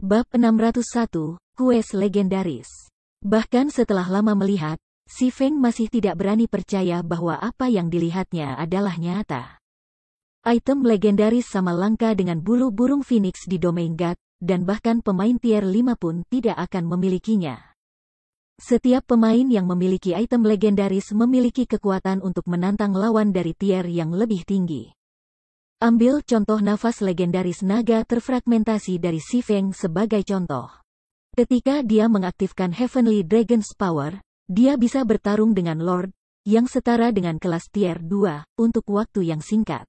Bab 601, Quest Legendaris. Bahkan setelah lama melihat, si Feng masih tidak berani percaya bahwa apa yang dilihatnya adalah nyata. Item legendaris sama langka dengan bulu burung phoenix di domain God, dan bahkan pemain tier 5 pun tidak akan memilikinya. Setiap pemain yang memiliki item legendaris memiliki kekuatan untuk menantang lawan dari tier yang lebih tinggi. Ambil contoh nafas legendaris naga terfragmentasi dari si Feng sebagai contoh. Ketika dia mengaktifkan Heavenly Dragon's Power, dia bisa bertarung dengan Lord, yang setara dengan kelas tier 2, untuk waktu yang singkat.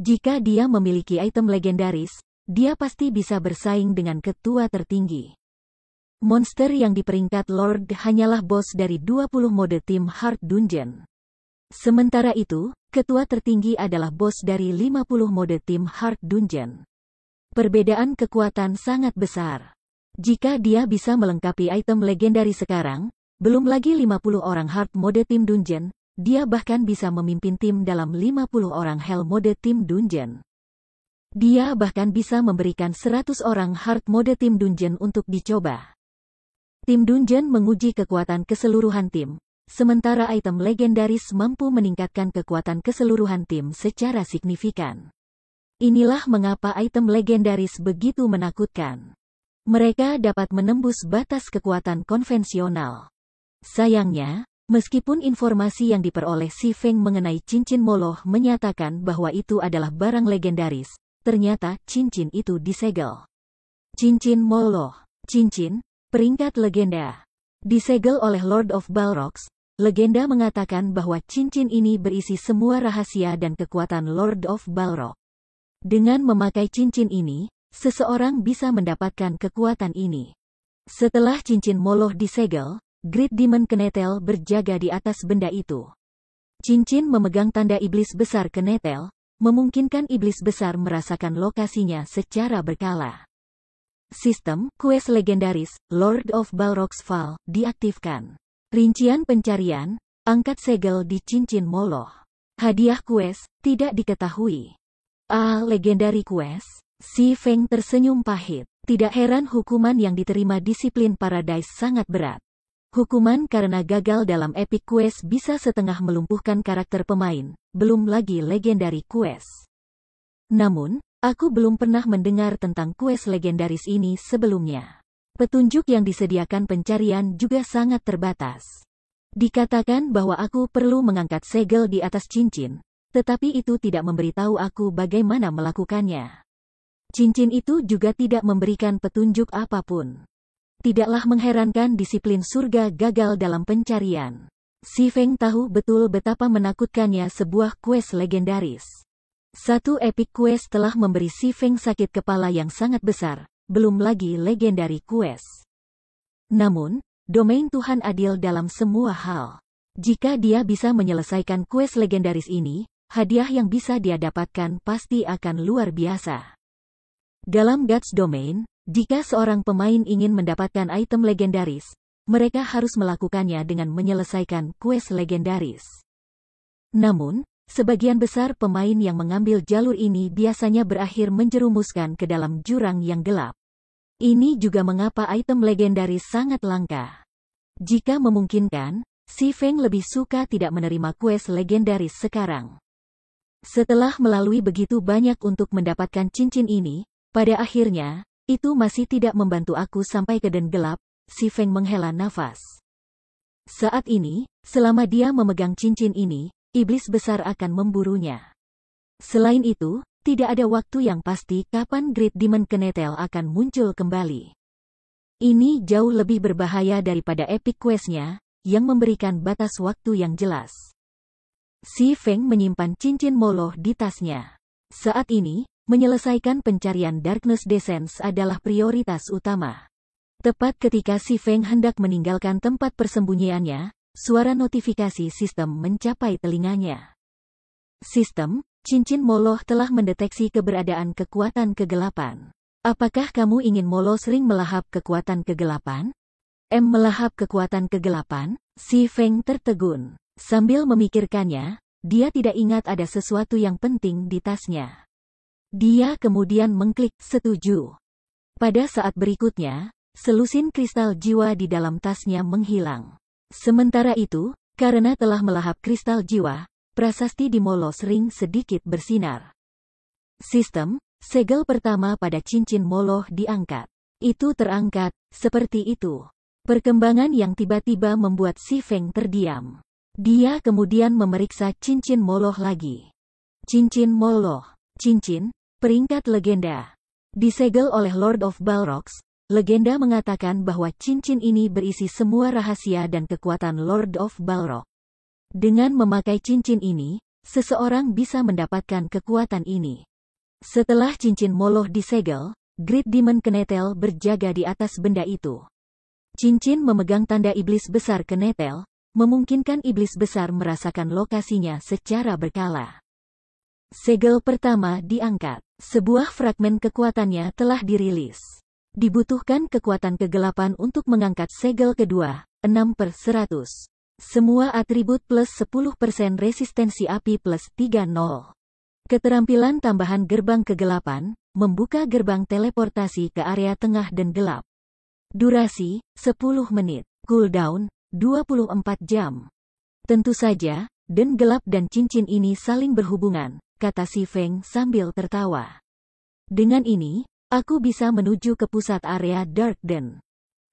Jika dia memiliki item legendaris, dia pasti bisa bersaing dengan ketua tertinggi. Monster yang di peringkat Lord hanyalah bos dari 20 mode tim Heart Dungeon. Sementara itu, ketua tertinggi adalah bos dari 50 mode tim Heart Dungeon. Perbedaan kekuatan sangat besar. Jika dia bisa melengkapi item legendaris sekarang, belum lagi 50 orang Heart mode tim Dungeon, dia bahkan bisa memimpin tim dalam 50 orang Hell mode tim Dungeon. Dia bahkan bisa memberikan 100 orang Heart mode tim Dungeon untuk dicoba. Tim Dungeon menguji kekuatan keseluruhan tim, sementara item legendaris mampu meningkatkan kekuatan keseluruhan tim secara signifikan. Inilah mengapa item legendaris begitu menakutkan. Mereka dapat menembus batas kekuatan konvensional. Sayangnya, meskipun informasi yang diperoleh si Feng mengenai cincin Moloch menyatakan bahwa itu adalah barang legendaris, ternyata cincin itu disegel. Cincin Moloch. Cincin, peringkat legenda. Disegel oleh Lord of Balrogs, legenda mengatakan bahwa cincin ini berisi semua rahasia dan kekuatan Lord of Balrog. Dengan memakai cincin ini, seseorang bisa mendapatkan kekuatan ini. Setelah cincin Moloch disegel, Great Demon Kenetel berjaga di atas benda itu. Cincin memegang tanda iblis besar Kenetel, memungkinkan iblis besar merasakan lokasinya secara berkala. Sistem Quest Legendaris Lord of Balrog's Fall diaktifkan. Rincian pencarian, angkat segel di cincin Moloch. Hadiah quest, tidak diketahui. Legendary quest. Si Feng tersenyum pahit. Tidak heran hukuman yang diterima disiplin Paradise sangat berat. Hukuman karena gagal dalam epic quest bisa setengah melumpuhkan karakter pemain, belum lagi legendary quest. Namun, aku belum pernah mendengar tentang quest legendaris ini sebelumnya. Petunjuk yang disediakan pencarian juga sangat terbatas. Dikatakan bahwa aku perlu mengangkat segel di atas cincin, tetapi itu tidak memberitahu aku bagaimana melakukannya. Cincin itu juga tidak memberikan petunjuk apapun. Tidaklah mengherankan disiplin surga gagal dalam pencarian. Si Feng tahu betul betapa menakutkannya sebuah quest legendaris. Satu epic quest telah memberi si Feng sakit kepala yang sangat besar, belum lagi legendary quest. Namun, domain Tuhan adil dalam semua hal. Jika dia bisa menyelesaikan quest legendaris ini, hadiah yang bisa dia dapatkan pasti akan luar biasa. Dalam God's Domain, jika seorang pemain ingin mendapatkan item legendaris, mereka harus melakukannya dengan menyelesaikan quest legendaris. Namun, sebagian besar pemain yang mengambil jalur ini biasanya berakhir menjerumuskan ke dalam jurang yang gelap. Ini juga mengapa item legendaris sangat langka. Jika memungkinkan, si Feng lebih suka tidak menerima quest legendaris sekarang. Setelah melalui begitu banyak untuk mendapatkan cincin ini, pada akhirnya, itu masih tidak membantu aku sampai ke den gelap, si Feng menghela nafas. Saat ini, selama dia memegang cincin ini, iblis besar akan memburunya. Selain itu, tidak ada waktu yang pasti kapan Great Demon Kenetel akan muncul kembali. Ini jauh lebih berbahaya daripada epic quest-nya, yang memberikan batas waktu yang jelas. Si Feng menyimpan cincin Moloch di tasnya. Saat ini, menyelesaikan pencarian Darkness Descents adalah prioritas utama. Tepat ketika si Feng hendak meninggalkan tempat persembunyiannya, suara notifikasi sistem mencapai telinganya. Sistem, cincin Moloch telah mendeteksi keberadaan kekuatan kegelapan. Apakah kamu ingin Moloch sering melahap kekuatan kegelapan? Melahap kekuatan kegelapan? Si Feng tertegun. Sambil memikirkannya, dia tidak ingat ada sesuatu yang penting di tasnya. Dia kemudian mengklik setuju. Pada saat berikutnya, selusin kristal jiwa di dalam tasnya menghilang. Sementara itu, karena telah melahap kristal jiwa, prasasti di Molos Ring sedikit bersinar. Sistem, segel pertama pada cincin Moloch diangkat. Itu terangkat, seperti itu. Perkembangan yang tiba-tiba membuat Si Feng terdiam. Dia kemudian memeriksa cincin Moloch lagi. Cincin Moloch. Cincin, peringkat legenda. Disegel oleh Lord of Balrogs, legenda mengatakan bahwa cincin ini berisi semua rahasia dan kekuatan Lord of Balrog. Dengan memakai cincin ini, seseorang bisa mendapatkan kekuatan ini. Setelah cincin Moloch disegel, Great Demon Kenetel berjaga di atas benda itu. Cincin memegang tanda iblis besar Kenetel, memungkinkan iblis besar merasakan lokasinya secara berkala. Segel pertama diangkat. Sebuah fragmen kekuatannya telah dirilis. Dibutuhkan kekuatan kegelapan untuk mengangkat segel kedua, 6/100. Semua atribut plus 10% resistensi api plus 30. Keterampilan tambahan gerbang kegelapan, membuka gerbang teleportasi ke area tengah dan gelap. Durasi, 10 menit. Cooldown, 24 jam. Tentu saja, Den gelap dan cincin ini saling berhubungan, kata Si Feng sambil tertawa. Dengan ini, aku bisa menuju ke pusat area Dark Den.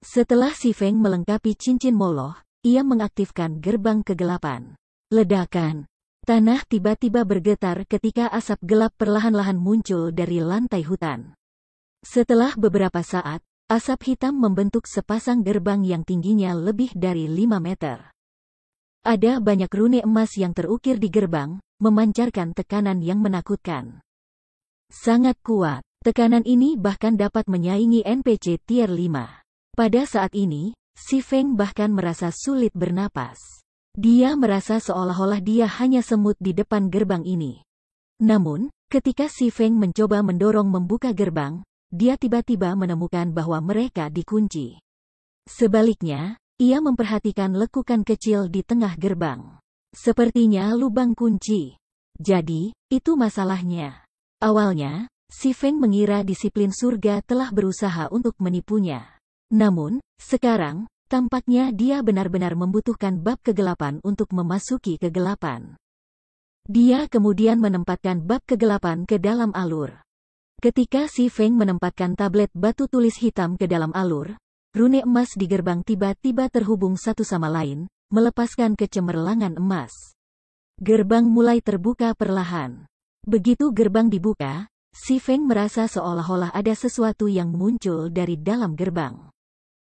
Setelah Si Feng melengkapi cincin Moloch, ia mengaktifkan gerbang kegelapan. Ledakan. Tanah tiba-tiba bergetar ketika asap gelap perlahan-lahan muncul dari lantai hutan. Setelah beberapa saat, asap hitam membentuk sepasang gerbang yang tingginya lebih dari 5 meter. Ada banyak rune emas yang terukir di gerbang, memancarkan tekanan yang menakutkan. Sangat kuat, tekanan ini bahkan dapat menyaingi NPC tier 5. Pada saat ini, Si Feng bahkan merasa sulit bernapas. Dia merasa seolah-olah dia hanya semut di depan gerbang ini. Namun, ketika Si Feng mencoba mendorong membuka gerbang, dia tiba-tiba menemukan bahwa mereka dikunci. Sebaliknya, ia memperhatikan lekukan kecil di tengah gerbang. Sepertinya lubang kunci. Jadi, itu masalahnya. Awalnya, Si Feng mengira disiplin surga telah berusaha untuk menipunya. Namun, sekarang, tampaknya dia benar-benar membutuhkan bab kegelapan untuk memasuki kegelapan. Dia kemudian menempatkan bab kegelapan ke dalam alur. Ketika Si Feng menempatkan tablet batu tulis hitam ke dalam alur, rune emas di gerbang tiba-tiba terhubung satu sama lain, melepaskan kecemerlangan emas. Gerbang mulai terbuka perlahan. Begitu gerbang dibuka, Si Feng merasa seolah-olah ada sesuatu yang muncul dari dalam gerbang.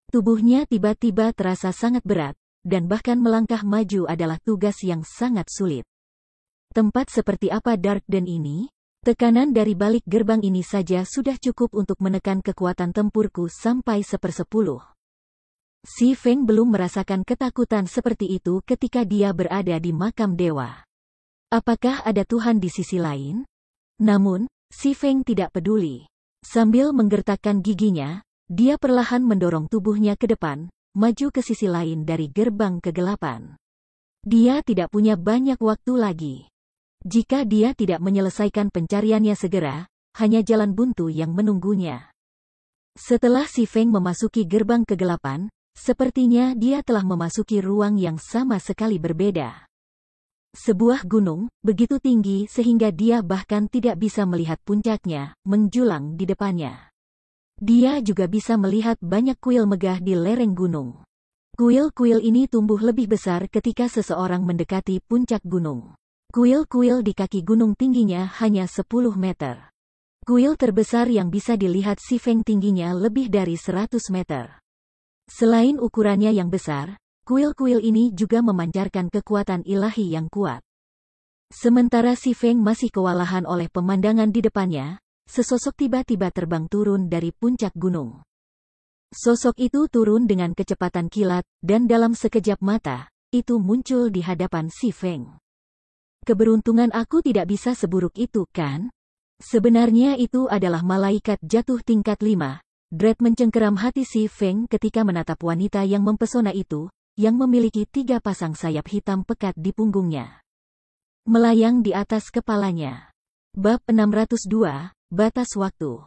Tubuhnya tiba-tiba terasa sangat berat, dan bahkan melangkah maju adalah tugas yang sangat sulit. Tempat seperti apa Dark Den ini? Tekanan dari balik gerbang ini saja sudah cukup untuk menekan kekuatan tempurku sampai 1/10. Si Feng belum merasakan ketakutan seperti itu ketika dia berada di makam dewa. Apakah ada Tuhan di sisi lain? Namun, Si Feng tidak peduli. Sambil menggertakkan giginya, dia perlahan mendorong tubuhnya ke depan, maju ke sisi lain dari gerbang kegelapan. Dia tidak punya banyak waktu lagi. Jika dia tidak menyelesaikan pencariannya segera, hanya jalan buntu yang menunggunya. Setelah Si Feng memasuki gerbang kegelapan, sepertinya dia telah memasuki ruang yang sama sekali berbeda. Sebuah gunung, begitu tinggi sehingga dia bahkan tidak bisa melihat puncaknya, menjulang di depannya. Dia juga bisa melihat banyak kuil megah di lereng gunung. Kuil-kuil ini tumbuh lebih besar ketika seseorang mendekati puncak gunung. Kuil-kuil di kaki gunung tingginya hanya 10 meter. Kuil terbesar yang bisa dilihat Si Feng tingginya lebih dari 100 meter. Selain ukurannya yang besar, kuil-kuil ini juga memancarkan kekuatan ilahi yang kuat. Sementara Si Feng masih kewalahan oleh pemandangan di depannya, sesosok tiba-tiba terbang turun dari puncak gunung. Sosok itu turun dengan kecepatan kilat, dan dalam sekejap mata, itu muncul di hadapan Si Feng. Keberuntungan aku tidak bisa seburuk itu, kan? Sebenarnya itu adalah malaikat jatuh tingkat 5. Dread mencengkeram hati Si Feng ketika menatap wanita yang mempesona itu, yang memiliki 3 pasang sayap hitam pekat di punggungnya. Melayang di atas kepalanya. Bab 602, Batas Waktu.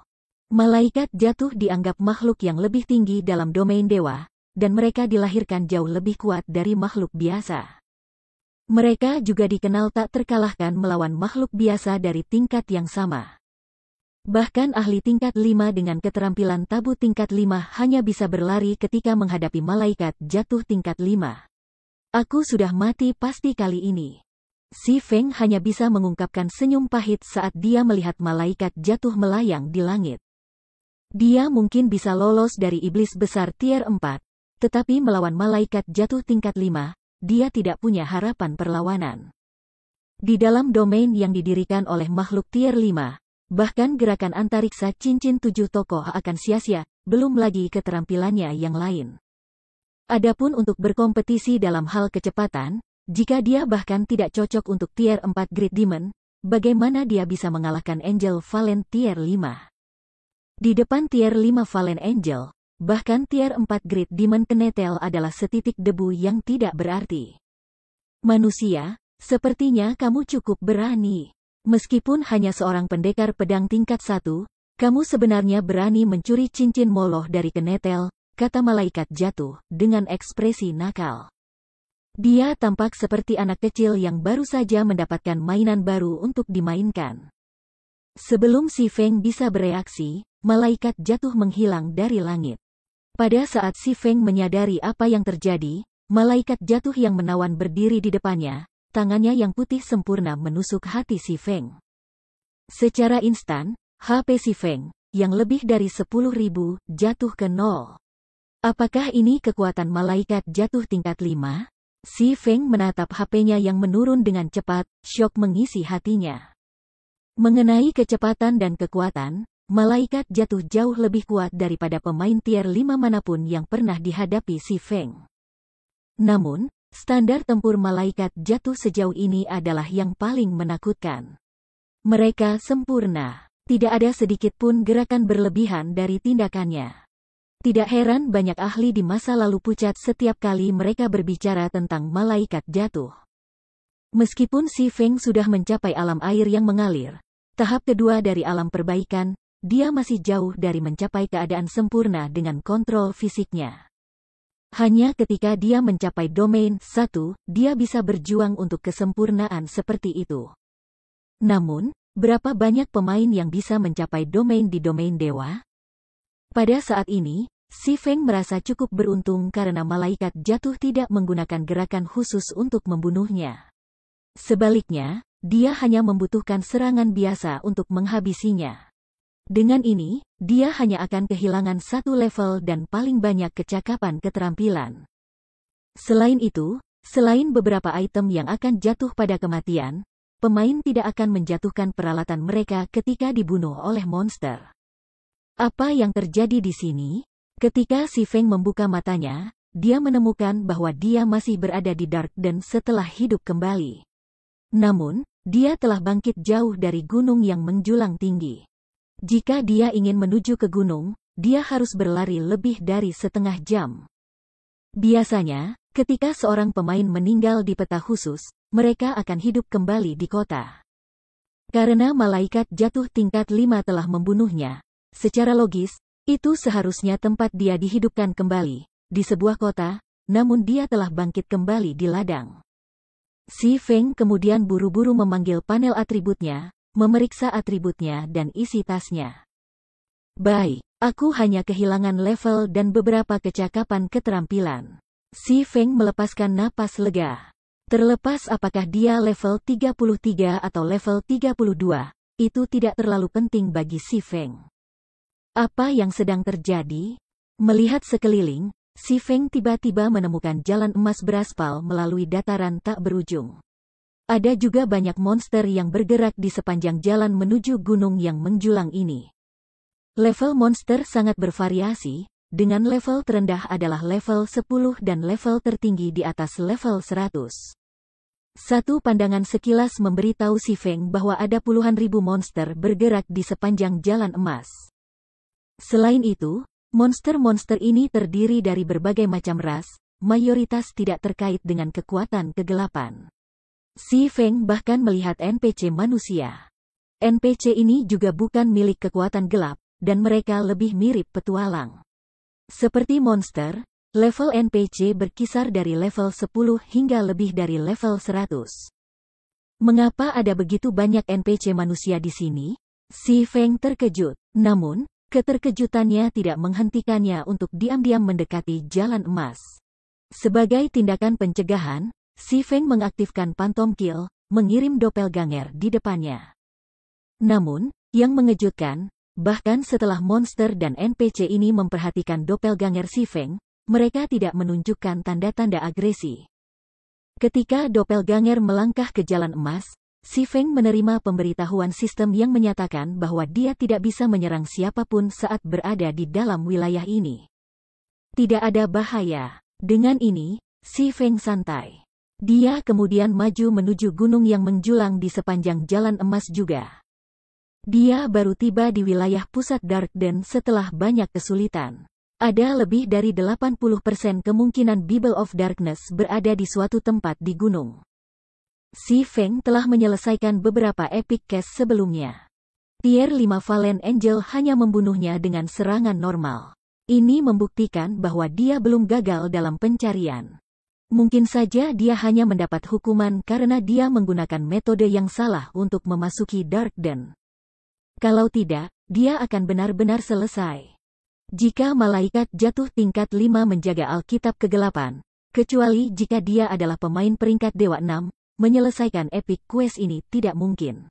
Malaikat jatuh dianggap makhluk yang lebih tinggi dalam domain dewa, dan mereka dilahirkan jauh lebih kuat dari makhluk biasa. Mereka juga dikenal tak terkalahkan melawan makhluk biasa dari tingkat yang sama. Bahkan ahli tingkat 5 dengan keterampilan tabu tingkat 5 hanya bisa berlari ketika menghadapi malaikat jatuh tingkat 5. Aku sudah mati pasti kali ini. Si Feng hanya bisa mengungkapkan senyum pahit saat dia melihat malaikat jatuh melayang di langit. Dia mungkin bisa lolos dari iblis besar tier 4, tetapi melawan malaikat jatuh tingkat 5, dia tidak punya harapan perlawanan. Di dalam domain yang didirikan oleh makhluk tier 5, bahkan gerakan antariksa cincin 7 tokoh akan sia-sia, belum lagi keterampilannya yang lain. Adapun untuk berkompetisi dalam hal kecepatan, jika dia bahkan tidak cocok untuk tier 4 Great Demon, bagaimana dia bisa mengalahkan Angel Fallen tier 5? Di depan tier 5 Fallen Angel, bahkan tier 4 Great Demon Kenetel adalah setitik debu yang tidak berarti. Manusia, sepertinya kamu cukup berani. Meskipun hanya seorang pendekar pedang tingkat 1, kamu sebenarnya berani mencuri cincin Moloch dari Kenetel, kata malaikat jatuh, dengan ekspresi nakal. Dia tampak seperti anak kecil yang baru saja mendapatkan mainan baru untuk dimainkan. Sebelum Si Feng bisa bereaksi, malaikat jatuh menghilang dari langit. Pada saat Si Feng menyadari apa yang terjadi, malaikat jatuh yang menawan berdiri di depannya, tangannya yang putih sempurna menusuk hati Si Feng. Secara instan, HP Si Feng, yang lebih dari 10.000, jatuh ke 0. Apakah ini kekuatan malaikat jatuh tingkat 5? Si Feng menatap HP-nya yang menurun dengan cepat, syok mengisi hatinya. Mengenai kecepatan dan kekuatan, malaikat jatuh jauh lebih kuat daripada pemain tier 5 manapun yang pernah dihadapi Si Feng. Namun, standar tempur malaikat jatuh sejauh ini adalah yang paling menakutkan. Mereka sempurna. Tidak ada sedikit pun gerakan berlebihan dari tindakannya. Tidak heran banyak ahli di masa lalu pucat setiap kali mereka berbicara tentang malaikat jatuh. Meskipun Si Feng sudah mencapai alam air yang mengalir, tahap kedua dari alam perbaikan, dia masih jauh dari mencapai keadaan sempurna dengan kontrol fisiknya. Hanya ketika dia mencapai domain 1, dia bisa berjuang untuk kesempurnaan seperti itu. Namun, berapa banyak pemain yang bisa mencapai domain di domain dewa? Pada saat ini, Si Feng merasa cukup beruntung karena malaikat jatuh tidak menggunakan gerakan khusus untuk membunuhnya. Sebaliknya, dia hanya membutuhkan serangan biasa untuk menghabisinya. Dengan ini, dia hanya akan kehilangan 1 level dan paling banyak kecakapan keterampilan. Selain itu, selain beberapa item yang akan jatuh pada kematian, pemain tidak akan menjatuhkan peralatan mereka ketika dibunuh oleh monster. Apa yang terjadi di sini? Ketika Si Feng membuka matanya, dia menemukan bahwa dia masih berada di Dark Den setelah hidup kembali. Namun, dia telah bangkit jauh dari gunung yang menjulang tinggi. Jika dia ingin menuju ke gunung, dia harus berlari lebih dari setengah jam. Biasanya, ketika seorang pemain meninggal di peta khusus, mereka akan hidup kembali di kota. Karena malaikat jatuh tingkat 5 telah membunuhnya, secara logis, itu seharusnya tempat dia dihidupkan kembali, di sebuah kota, namun dia telah bangkit kembali di ladang. Si Feng kemudian buru-buru memanggil panel atributnya, memeriksa atributnya dan isi tasnya. Baik, aku hanya kehilangan level dan beberapa kecakapan keterampilan. Si Feng melepaskan napas lega. Terlepas apakah dia level 33 atau level 32, itu tidak terlalu penting bagi Si Feng. Apa yang sedang terjadi? Melihat sekeliling, Si Feng tiba-tiba menemukan jalan emas beraspal melalui dataran tak berujung. Ada juga banyak monster yang bergerak di sepanjang jalan menuju gunung yang menjulang ini. Level monster sangat bervariasi, dengan level terendah adalah level 10 dan level tertinggi di atas level 100. Satu pandangan sekilas memberitahu Si Feng bahwa ada puluhan ribu monster bergerak di sepanjang jalan emas. Selain itu, monster-monster ini terdiri dari berbagai macam ras, mayoritas tidak terkait dengan kekuatan kegelapan. Si Feng bahkan melihat NPC manusia. NPC ini juga bukan milik kekuatan gelap, dan mereka lebih mirip petualang. Seperti monster, level NPC berkisar dari level 10 hingga lebih dari level 100. Mengapa ada begitu banyak NPC manusia di sini? Si Feng terkejut, namun, keterkejutannya tidak menghentikannya untuk diam-diam mendekati jalan emas. Sebagai tindakan pencegahan, Si Feng mengaktifkan Phantom Kill, mengirim doppelganger di depannya. Namun, yang mengejutkan, bahkan setelah monster dan NPC ini memperhatikan doppelganger Si Feng, mereka tidak menunjukkan tanda-tanda agresi. Ketika doppelganger melangkah ke jalan emas, Si Feng menerima pemberitahuan sistem yang menyatakan bahwa dia tidak bisa menyerang siapapun saat berada di dalam wilayah ini. Tidak ada bahaya. Dengan ini, Si Feng santai. Dia kemudian maju menuju gunung yang menjulang di sepanjang jalan emas juga. Dia baru tiba di wilayah pusat Darkden setelah banyak kesulitan. Ada lebih dari 80% kemungkinan Bible of Darkness berada di suatu tempat di gunung. Si Feng telah menyelesaikan beberapa epic case sebelumnya. Tier 5 Fallen Angel hanya membunuhnya dengan serangan normal. Ini membuktikan bahwa dia belum gagal dalam pencarian. Mungkin saja dia hanya mendapat hukuman karena dia menggunakan metode yang salah untuk memasuki Darkden. Kalau tidak, dia akan benar-benar selesai. Jika malaikat jatuh tingkat 5 menjaga Alkitab kegelapan, kecuali jika dia adalah pemain peringkat Dewa 6, menyelesaikan epic quest ini tidak mungkin.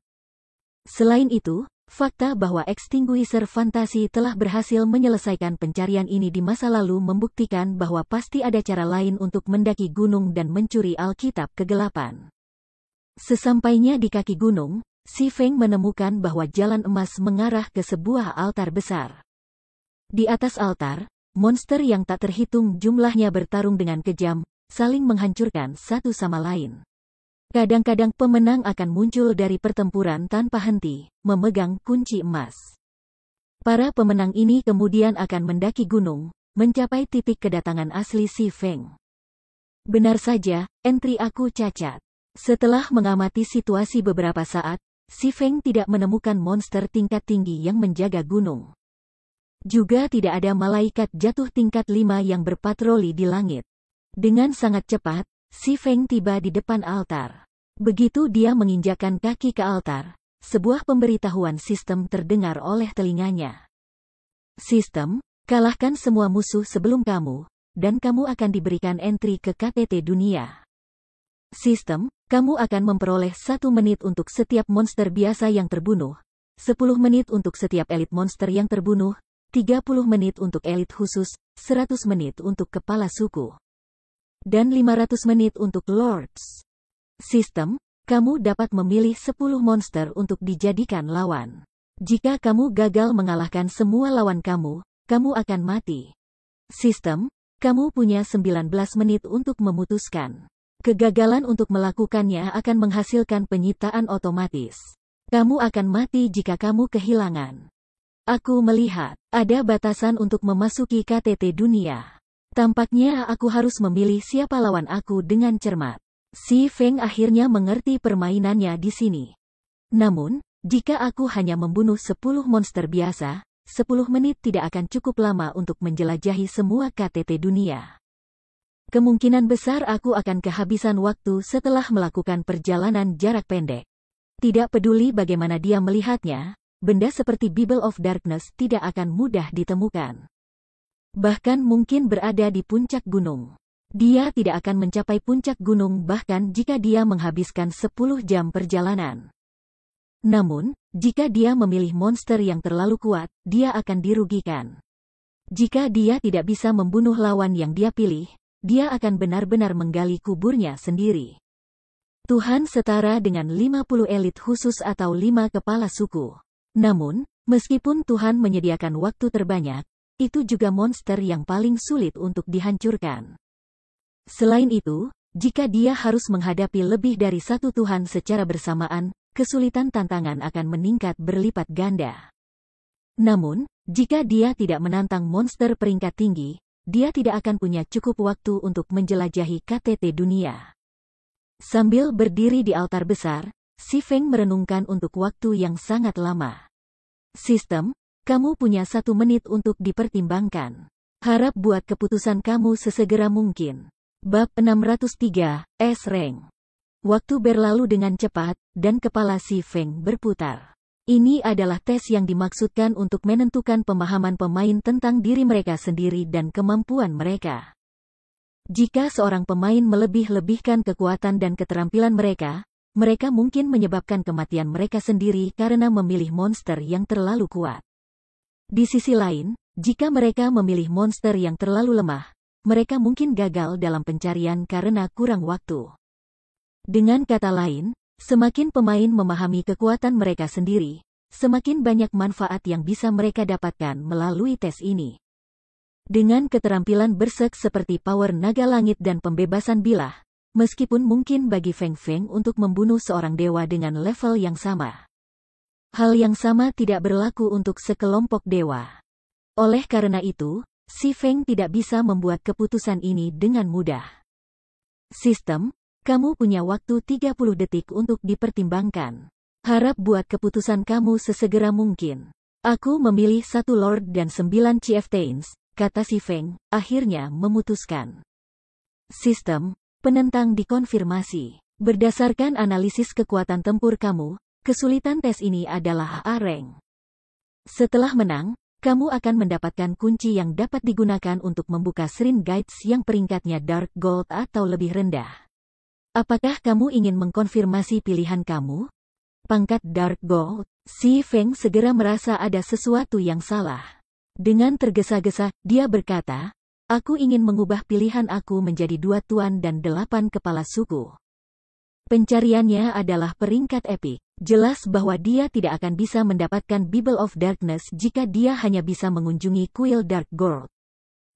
Selain itu, fakta bahwa Extinguisher Fantasi telah berhasil menyelesaikan pencarian ini di masa lalu membuktikan bahwa pasti ada cara lain untuk mendaki gunung dan mencuri Alkitab kegelapan. Sesampainya di kaki gunung, Si Feng menemukan bahwa jalan emas mengarah ke sebuah altar besar. Di atas altar, monster yang tak terhitung jumlahnya bertarung dengan kejam, saling menghancurkan satu sama lain. Kadang-kadang pemenang akan muncul dari pertempuran tanpa henti, memegang kunci emas. Para pemenang ini kemudian akan mendaki gunung, mencapai titik kedatangan asli Si Feng. Benar saja, entry aku cacat. Setelah mengamati situasi beberapa saat, Si Feng tidak menemukan monster tingkat tinggi yang menjaga gunung. Juga tidak ada malaikat jatuh tingkat 5 yang berpatroli di langit. Dengan sangat cepat, Si Feng tiba di depan altar. Begitu dia menginjakkan kaki ke altar, sebuah pemberitahuan sistem terdengar oleh telinganya. Sistem, kalahkan semua musuh sebelum kamu, dan kamu akan diberikan entry ke KTT dunia. Sistem, kamu akan memperoleh 1 menit untuk setiap monster biasa yang terbunuh, 10 menit untuk setiap elit monster yang terbunuh, 30 menit untuk elit khusus, 100 menit untuk kepala suku, dan 500 menit untuk lords. Sistem, kamu dapat memilih 10 monster untuk dijadikan lawan. Jika kamu gagal mengalahkan semua lawan kamu, kamu akan mati. Sistem, kamu punya 19 menit untuk memutuskan. Kegagalan untuk melakukannya akan menghasilkan penyitaan otomatis. Kamu akan mati jika kamu kehilangan. Aku melihat, ada batasan untuk memasuki KTT dunia. Tampaknya aku harus memilih siapa lawan aku dengan cermat. Si Feng akhirnya mengerti permainannya di sini. Namun, jika aku hanya membunuh 10 monster biasa, 10 menit tidak akan cukup lama untuk menjelajahi semua KTT dunia. Kemungkinan besar aku akan kehabisan waktu setelah melakukan perjalanan jarak pendek. Tidak peduli bagaimana dia melihatnya, benda seperti Bible of Darkness tidak akan mudah ditemukan. Bahkan mungkin berada di puncak gunung. Dia tidak akan mencapai puncak gunung bahkan jika dia menghabiskan 10 jam perjalanan. Namun, jika dia memilih monster yang terlalu kuat, dia akan dirugikan. Jika dia tidak bisa membunuh lawan yang dia pilih, dia akan benar-benar menggali kuburnya sendiri. Tuhan setara dengan 50 elit khusus atau 5 kepala suku. Namun, meskipun Tuhan menyediakan waktu terbanyak, itu juga monster yang paling sulit untuk dihancurkan. Selain itu, jika dia harus menghadapi lebih dari satu Tuhan secara bersamaan, kesulitan tantangan akan meningkat berlipat ganda. Namun, jika dia tidak menantang monster peringkat tinggi, dia tidak akan punya cukup waktu untuk menjelajahi KTT dunia. Sambil berdiri di altar besar, Si Feng merenungkan untuk waktu yang sangat lama. Sistem, kamu punya 1 menit untuk dipertimbangkan. Harap buat keputusan kamu sesegera mungkin. Bab 603, S-Rank. Waktu berlalu dengan cepat, dan kepala Si Feng berputar. Ini adalah tes yang dimaksudkan untuk menentukan pemahaman pemain tentang diri mereka sendiri dan kemampuan mereka. Jika seorang pemain melebih-lebihkan kekuatan dan keterampilan mereka, mereka mungkin menyebabkan kematian mereka sendiri karena memilih monster yang terlalu kuat. Di sisi lain, jika mereka memilih monster yang terlalu lemah, mereka mungkin gagal dalam pencarian karena kurang waktu. Dengan kata lain, semakin pemain memahami kekuatan mereka sendiri, semakin banyak manfaat yang bisa mereka dapatkan melalui tes ini. Dengan keterampilan berserk seperti power naga langit dan pembebasan bilah, meskipun mungkin bagi Feng Feng untuk membunuh seorang dewa dengan level yang sama, hal yang sama tidak berlaku untuk sekelompok dewa. Oleh karena itu, Si Feng tidak bisa membuat keputusan ini dengan mudah. Sistem, kamu punya waktu 30 detik untuk dipertimbangkan. Harap buat keputusan kamu sesegera mungkin. Aku memilih 1 Lord dan 9 Chieftains, kata Si Feng, akhirnya memutuskan. Sistem, penentang dikonfirmasi. Berdasarkan analisis kekuatan tempur kamu, kesulitan tes ini adalah A-Rank. Setelah menang, kamu akan mendapatkan kunci yang dapat digunakan untuk membuka Shrine Guides yang peringkatnya Dark Gold atau lebih rendah. Apakah kamu ingin mengkonfirmasi pilihan kamu? Pangkat Dark Gold. Si Feng segera merasa ada sesuatu yang salah. Dengan tergesa-gesa, dia berkata, aku ingin mengubah pilihan aku menjadi 2 tuan dan 8 kepala suku. Pencariannya adalah peringkat epik. Jelas bahwa dia tidak akan bisa mendapatkan Bible of Darkness jika dia hanya bisa mengunjungi kuil Dark Gold.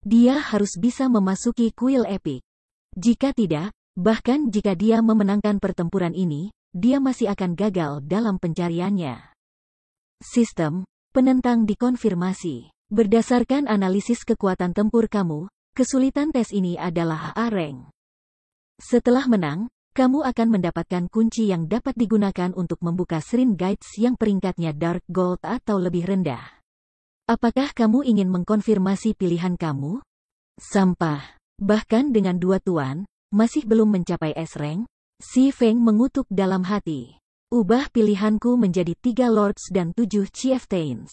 Dia harus bisa memasuki kuil epik. Jika tidak, bahkan jika dia memenangkan pertempuran ini, dia masih akan gagal dalam pencariannya. Sistem, penentang dikonfirmasi. Berdasarkan analisis kekuatan tempur kamu, kesulitan tes ini adalah A-Rank. Setelah menang, kamu akan mendapatkan kunci yang dapat digunakan untuk membuka Shrine Guides yang peringkatnya Dark Gold atau lebih rendah. Apakah kamu ingin mengkonfirmasi pilihan kamu? Sampah. Bahkan dengan 2 tuan, masih belum mencapai S-Rank, Si Feng mengutuk dalam hati. Ubah pilihanku menjadi 3 Lords dan 7 Chieftains.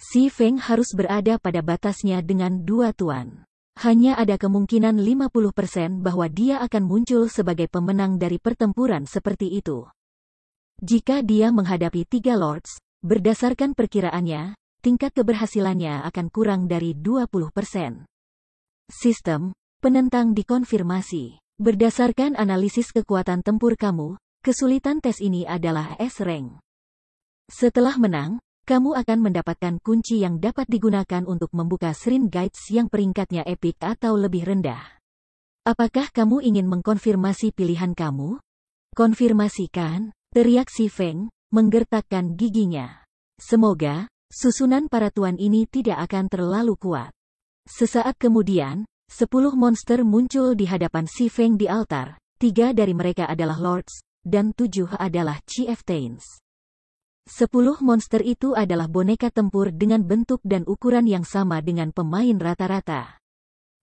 Si Feng harus berada pada batasnya dengan 2 tuan. Hanya ada kemungkinan 50% bahwa dia akan muncul sebagai pemenang dari pertempuran seperti itu. Jika dia menghadapi 3 Lords, berdasarkan perkiraannya, tingkat keberhasilannya akan kurang dari 20%. Sistem, penentang dikonfirmasi. Berdasarkan analisis kekuatan tempur kamu, kesulitan tes ini adalah S-Rank. Setelah menang, kamu akan mendapatkan kunci yang dapat digunakan untuk membuka Shrine Guides yang peringkatnya epik atau lebih rendah. Apakah kamu ingin mengkonfirmasi pilihan kamu? Konfirmasikan, teriak Si Feng, menggertakkan giginya. Semoga, susunan para tuan ini tidak akan terlalu kuat. Sesaat kemudian, 10 monster muncul di hadapan Si Feng di altar, 3 dari mereka adalah Lords, dan 7 adalah Chieftains. 10 monster itu adalah boneka tempur dengan bentuk dan ukuran yang sama dengan pemain rata-rata.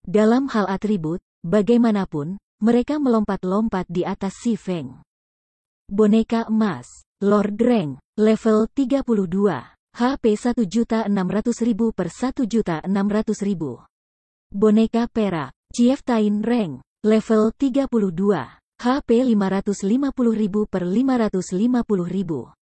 Dalam hal atribut, bagaimanapun, mereka melompat-lompat di atas Si Feng. Boneka emas, Lord Rank, level 32, HP 1.600.000 per 1.600.000. Boneka perak, Chieftain Rank, level 32, HP 550.000 per 550.000.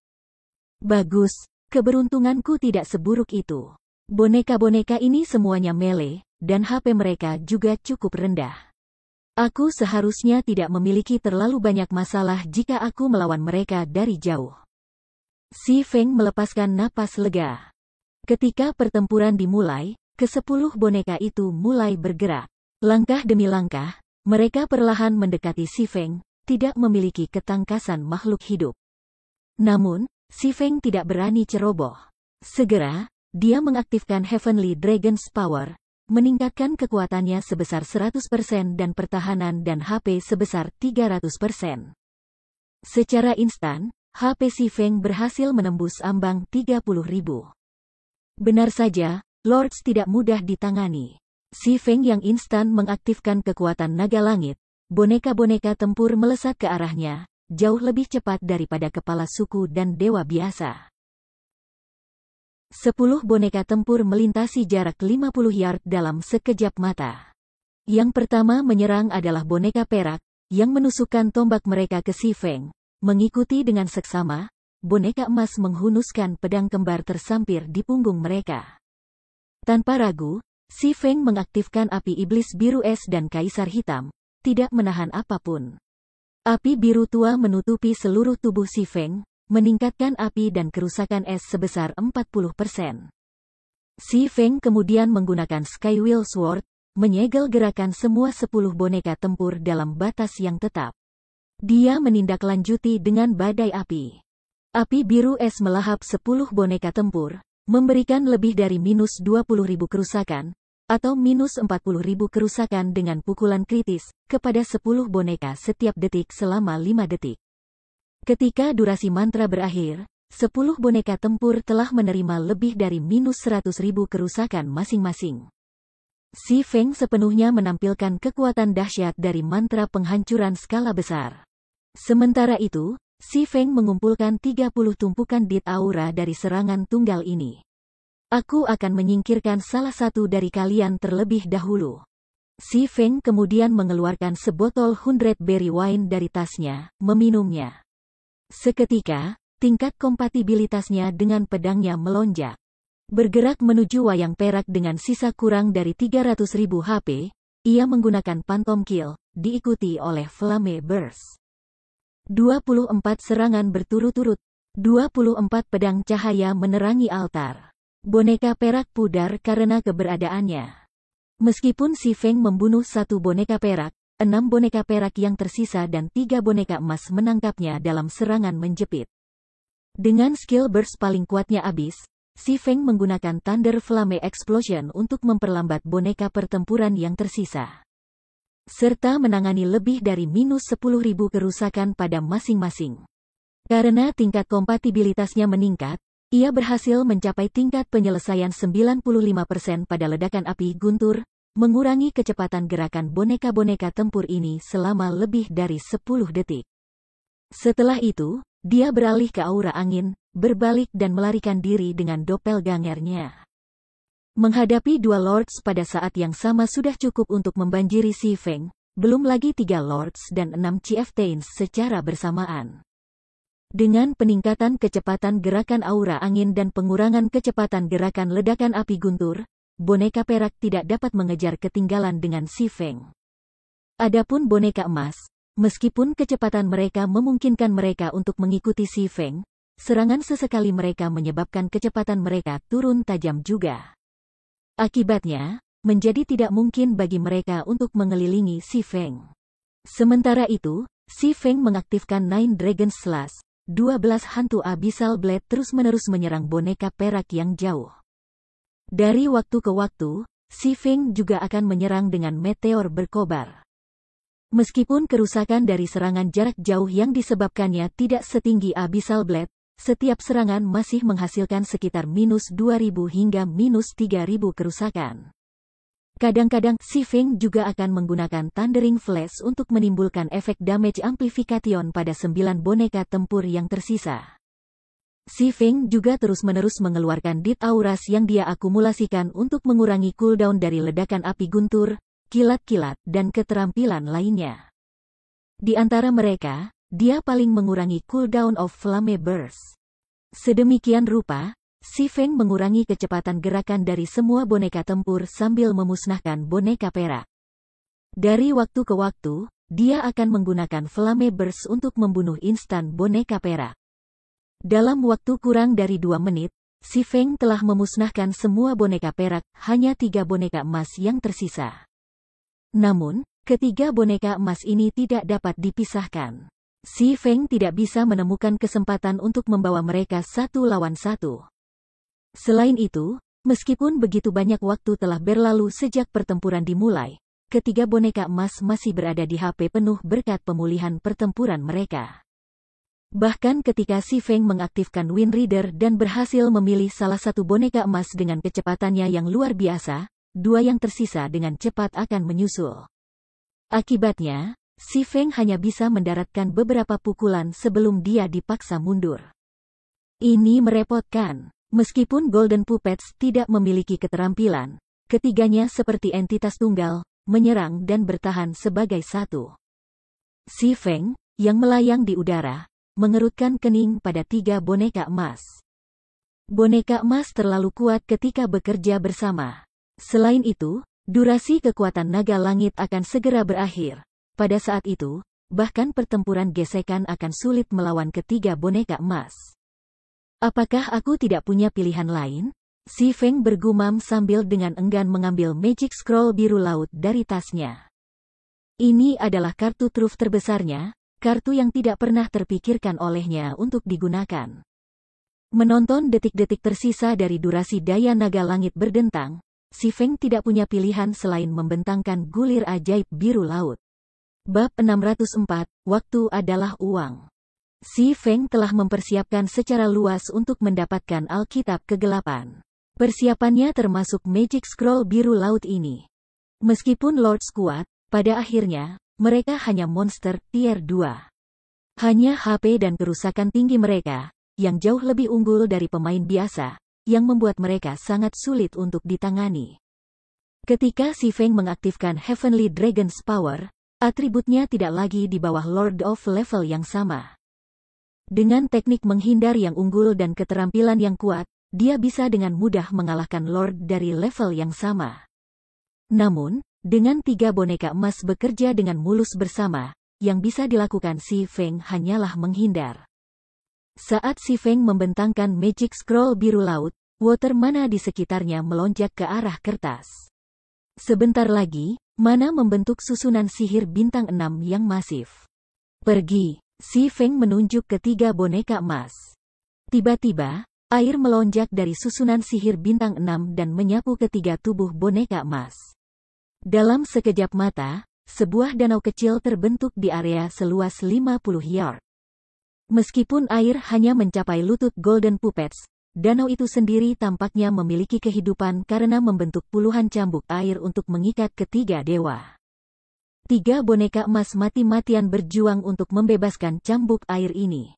Bagus, keberuntunganku tidak seburuk itu. Boneka-boneka ini semuanya melee, dan HP mereka juga cukup rendah. Aku seharusnya tidak memiliki terlalu banyak masalah jika aku melawan mereka dari jauh. Si Feng melepaskan napas lega. Ketika pertempuran dimulai, ke-10 boneka itu mulai bergerak. Langkah demi langkah, mereka perlahan mendekati Si Feng, tidak memiliki ketangkasan makhluk hidup. Namun, Si Feng tidak berani ceroboh. Segera, dia mengaktifkan Heavenly Dragon's Power, meningkatkan kekuatannya sebesar 100% dan pertahanan dan HP sebesar 300%. Secara instan, HP Si Feng berhasil menembus ambang 30.000. Benar saja, Lords tidak mudah ditangani. Si Feng yang instan mengaktifkan kekuatan naga langit, boneka-boneka tempur melesat ke arahnya, jauh lebih cepat daripada kepala suku dan dewa biasa. 10 boneka tempur melintasi jarak 50 yard dalam sekejap mata. Yang pertama menyerang adalah boneka perak, yang menusukkan tombak mereka ke Si Feng. Mengikuti dengan seksama, boneka emas menghunuskan pedang kembar tersampir di punggung mereka. Tanpa ragu, Si Feng mengaktifkan api iblis biru es dan kaisar hitam, tidak menahan apapun. Api biru tua menutupi seluruh tubuh Si Feng, meningkatkan api dan kerusakan es sebesar 40%. Si Feng kemudian menggunakan Skywheel Sword, menyegel gerakan semua 10 boneka tempur dalam batas yang tetap. Dia menindaklanjuti dengan badai api. Api biru es melahap 10 boneka tempur, memberikan lebih dari minus 20.000 kerusakan, atau minus 40.000 kerusakan dengan pukulan kritis, kepada 10 boneka setiap detik selama 5 detik. Ketika durasi mantra berakhir, 10 boneka tempur telah menerima lebih dari minus 100.000 kerusakan masing-masing. Si Feng sepenuhnya menampilkan kekuatan dahsyat dari mantra penghancuran skala besar. Sementara itu, Si Feng mengumpulkan 30 tumpukan dit aura dari serangan tunggal ini. Aku akan menyingkirkan salah satu dari kalian terlebih dahulu. Si Feng kemudian mengeluarkan sebotol 100 berry wine dari tasnya, meminumnya. Seketika, tingkat kompatibilitasnya dengan pedangnya melonjak. Bergerak menuju wayang perak dengan sisa kurang dari 300.000 HP, ia menggunakan Phantom Kill, diikuti oleh Flame Burst. 24 serangan berturut-turut, 24 pedang cahaya menerangi altar. Boneka perak pudar karena keberadaannya. Meskipun Si Feng membunuh 1 boneka perak, 6 boneka perak yang tersisa dan 3 boneka emas menangkapnya dalam serangan menjepit. Dengan skill burst paling kuatnya abis, Si Feng menggunakan Thunder Flame Explosion untuk memperlambat boneka pertempuran yang tersisa. Serta menangani lebih dari minus 10.000 kerusakan pada masing-masing. Karena tingkat kompatibilitasnya meningkat, ia berhasil mencapai tingkat penyelesaian 95% pada ledakan api guntur, mengurangi kecepatan gerakan boneka-boneka tempur ini selama lebih dari 10 detik. Setelah itu, dia beralih ke aura angin, berbalik dan melarikan diri dengan doppelgangernya. Menghadapi 2 lords pada saat yang sama sudah cukup untuk membanjiri Si Feng, belum lagi 3 lords dan 6 chieftains secara bersamaan. Dengan peningkatan kecepatan gerakan aura angin dan pengurangan kecepatan gerakan ledakan api guntur, boneka perak tidak dapat mengejar ketinggalan dengan Si Feng. Adapun boneka emas, meskipun kecepatan mereka memungkinkan mereka untuk mengikuti Si Feng, serangan sesekali mereka menyebabkan kecepatan mereka turun tajam juga. Akibatnya, menjadi tidak mungkin bagi mereka untuk mengelilingi Si Feng. Sementara itu, Si Feng mengaktifkan Nine Dragon Slash, 12 hantu Abyssal Blade terus-menerus menyerang boneka perak yang jauh. Dari waktu ke waktu, Si Feng juga akan menyerang dengan meteor berkobar. Meskipun kerusakan dari serangan jarak jauh yang disebabkannya tidak setinggi Abyssal Blade, setiap serangan masih menghasilkan sekitar minus 2.000 hingga minus 3.000 kerusakan. Kadang-kadang Si Feng juga akan menggunakan Thundering Flash untuk menimbulkan efek damage amplification pada 9 boneka tempur yang tersisa. Si Feng juga terus-menerus mengeluarkan dit auras yang dia akumulasikan untuk mengurangi cooldown dari ledakan api guntur, kilat-kilat, dan keterampilan lainnya. Di antara mereka, dia paling mengurangi cooldown of Flame Burst. Sedemikian rupa, Si Feng mengurangi kecepatan gerakan dari semua boneka tempur sambil memusnahkan boneka perak. Dari waktu ke waktu, dia akan menggunakan Flame Burst untuk membunuh instan boneka perak. Dalam waktu kurang dari 2 menit, Si Feng telah memusnahkan semua boneka perak, hanya 3 boneka emas yang tersisa. Namun, ketiga boneka emas ini tidak dapat dipisahkan. Si Feng tidak bisa menemukan kesempatan untuk membawa mereka 1 lawan 1. Selain itu, Meskipun begitu banyak waktu telah berlalu sejak pertempuran dimulai, ketiga boneka emas masih berada di HP penuh berkat pemulihan pertempuran mereka. Bahkan ketika Si Feng mengaktifkan Wind Reader dan berhasil memilih salah satu boneka emas dengan kecepatannya yang luar biasa, dua yang tersisa dengan cepat akan menyusul. Akibatnya, Si Feng hanya bisa mendaratkan beberapa pukulan sebelum dia dipaksa mundur. Ini merepotkan. Meskipun Golden Puppets tidak memiliki keterampilan, ketiganya seperti entitas tunggal, menyerang dan bertahan sebagai satu. Si Feng, yang melayang di udara, mengerutkan kening pada tiga boneka emas. Boneka emas terlalu kuat ketika bekerja bersama. Selain itu, durasi kekuatan naga langit akan segera berakhir. Pada saat itu, bahkan pertempuran gesekan akan sulit melawan ketiga boneka emas. Apakah aku tidak punya pilihan lain? Si Feng bergumam sambil dengan enggan mengambil Magic Scroll biru laut dari tasnya. Ini adalah kartu truf terbesarnya, kartu yang tidak pernah terpikirkan olehnya untuk digunakan. Menonton detik-detik tersisa dari durasi daya naga langit berdentang, Si Feng tidak punya pilihan selain membentangkan gulir ajaib biru laut. Bab 604, Waktu adalah uang. Si Feng telah mempersiapkan secara luas untuk mendapatkan Alkitab Kegelapan. Persiapannya termasuk Magic Scroll biru laut ini. Meskipun Lords kuat, pada akhirnya, mereka hanya monster tier 2. Hanya HP dan kerusakan tinggi mereka, yang jauh lebih unggul dari pemain biasa, yang membuat mereka sangat sulit untuk ditangani. Ketika Si Feng mengaktifkan Heavenly Dragon's Power, atributnya tidak lagi di bawah Lord of level yang sama. Dengan teknik menghindar yang unggul dan keterampilan yang kuat, dia bisa dengan mudah mengalahkan Lord dari level yang sama. Namun, dengan tiga boneka emas bekerja dengan mulus bersama, yang bisa dilakukan Si Feng hanyalah menghindar. Saat Si Feng membentangkan Magic Scroll biru laut, water mana di sekitarnya melonjak ke arah kertas. Sebentar lagi, mana membentuk susunan sihir bintang 6 yang masif. Pergi. Si Feng menunjuk ke tiga boneka emas. Tiba-tiba, air melonjak dari susunan sihir bintang 6 dan menyapu ketiga tubuh boneka emas. Dalam sekejap mata, sebuah danau kecil terbentuk di area seluas 50 yard. Meskipun air hanya mencapai lutut Golden Puppets, danau itu sendiri tampaknya memiliki kehidupan karena membentuk puluhan cambuk air untuk mengikat ketiga dewa. Tiga boneka emas mati-matian berjuang untuk membebaskan cambuk air ini.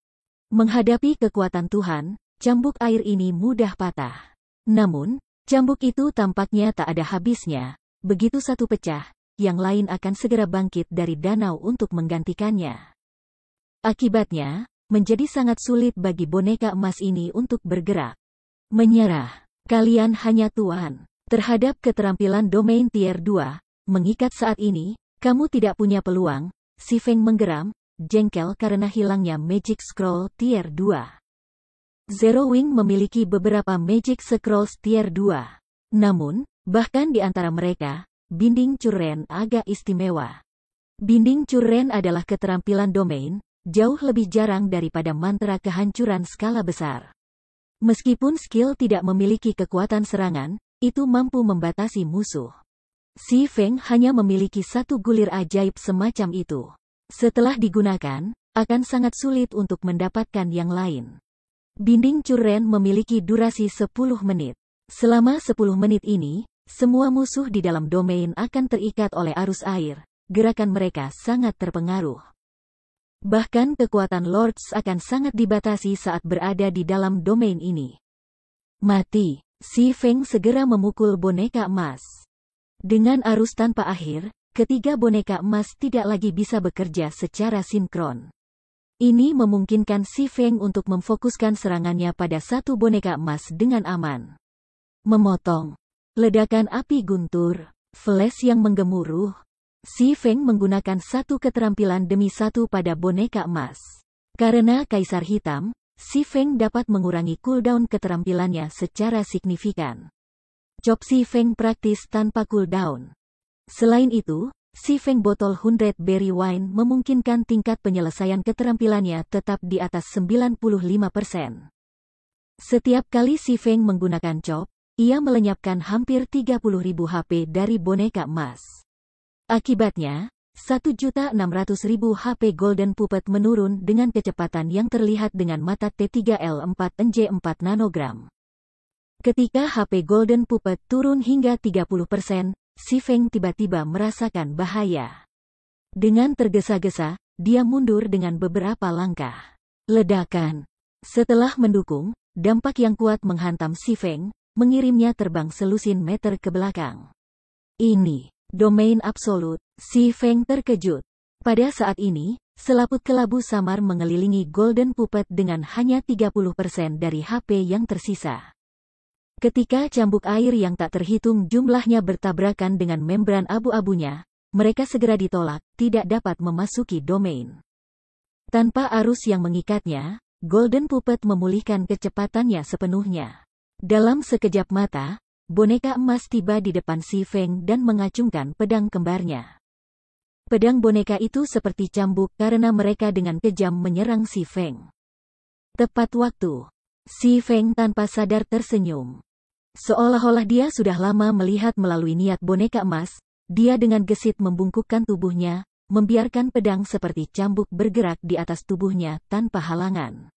Menghadapi kekuatan Tuhan, cambuk air ini mudah patah. Namun, cambuk itu tampaknya tak ada habisnya. Begitu satu pecah, yang lain akan segera bangkit dari danau untuk menggantikannya. Akibatnya, menjadi sangat sulit bagi boneka emas ini untuk bergerak. Menyerah. Kalian hanya tuan. Terhadap keterampilan domain tier 2, mengikat saat ini, kamu tidak punya peluang. Si Feng menggeram, jengkel karena hilangnya Magic Scroll tier 2. Zero Wing memiliki beberapa Magic Scrolls tier 2. Namun, bahkan di antara mereka, Binding Curren agak istimewa. Binding Curren adalah keterampilan domain, jauh lebih jarang daripada mantra kehancuran skala besar. Meskipun skill tidak memiliki kekuatan serangan, itu mampu membatasi musuh. Si Feng hanya memiliki satu gulir ajaib semacam itu. Setelah digunakan, akan sangat sulit untuk mendapatkan yang lain. Binding Curren memiliki durasi 10 menit. Selama 10 menit ini, semua musuh di dalam domain akan terikat oleh arus air. Gerakan mereka sangat terpengaruh. Bahkan kekuatan Lords akan sangat dibatasi saat berada di dalam domain ini. Mati. Si Feng segera memukul boneka emas. Dengan arus tanpa akhir, ketiga boneka emas tidak lagi bisa bekerja secara sinkron. Ini memungkinkan Si Feng untuk memfokuskan serangannya pada satu boneka emas dengan aman. Memotong. Ledakan api guntur. Flash yang menggemuruh. Si Feng menggunakan satu keterampilan demi satu pada boneka emas. Karena Kaisar Hitam, Si Feng dapat mengurangi cooldown keterampilannya secara signifikan. Chop Si Feng praktis tanpa cooldown. Selain itu, Si Feng botol 100 Berry Wine memungkinkan tingkat penyelesaian keterampilannya tetap di atas 95%. Setiap kali Si Feng menggunakan chop, ia melenyapkan hampir 30.000 HP dari boneka emas. Akibatnya, 1.600.000 HP Golden Puppet menurun dengan kecepatan yang terlihat dengan mata T3L4NJ 4 nanogram. Ketika HP Golden Puppet turun hingga 30%, si Feng tiba-tiba merasakan bahaya. Dengan tergesa-gesa, dia mundur dengan beberapa langkah. Ledakan. Setelah mendukung, dampak yang kuat menghantam si Feng, mengirimnya terbang selusin meter ke belakang. Ini domain absolut. Si Feng terkejut. Pada saat ini, selaput kelabu samar mengelilingi Golden Puppet dengan hanya 30% dari HP yang tersisa. Ketika cambuk air yang tak terhitung jumlahnya bertabrakan dengan membran abu-abunya, mereka segera ditolak, tidak dapat memasuki domain. Tanpa arus yang mengikatnya, Golden Puppet memulihkan kecepatannya sepenuhnya. Dalam sekejap mata, boneka emas tiba di depan si Feng dan mengacungkan pedang kembarnya. Pedang boneka itu seperti cambuk karena mereka dengan kejam menyerang si Feng. Tepat waktu, si Feng tanpa sadar tersenyum. Seolah-olah dia sudah lama melihat melalui niat boneka emas, dia dengan gesit membungkukkan tubuhnya, membiarkan pedang seperti cambuk bergerak di atas tubuhnya tanpa halangan.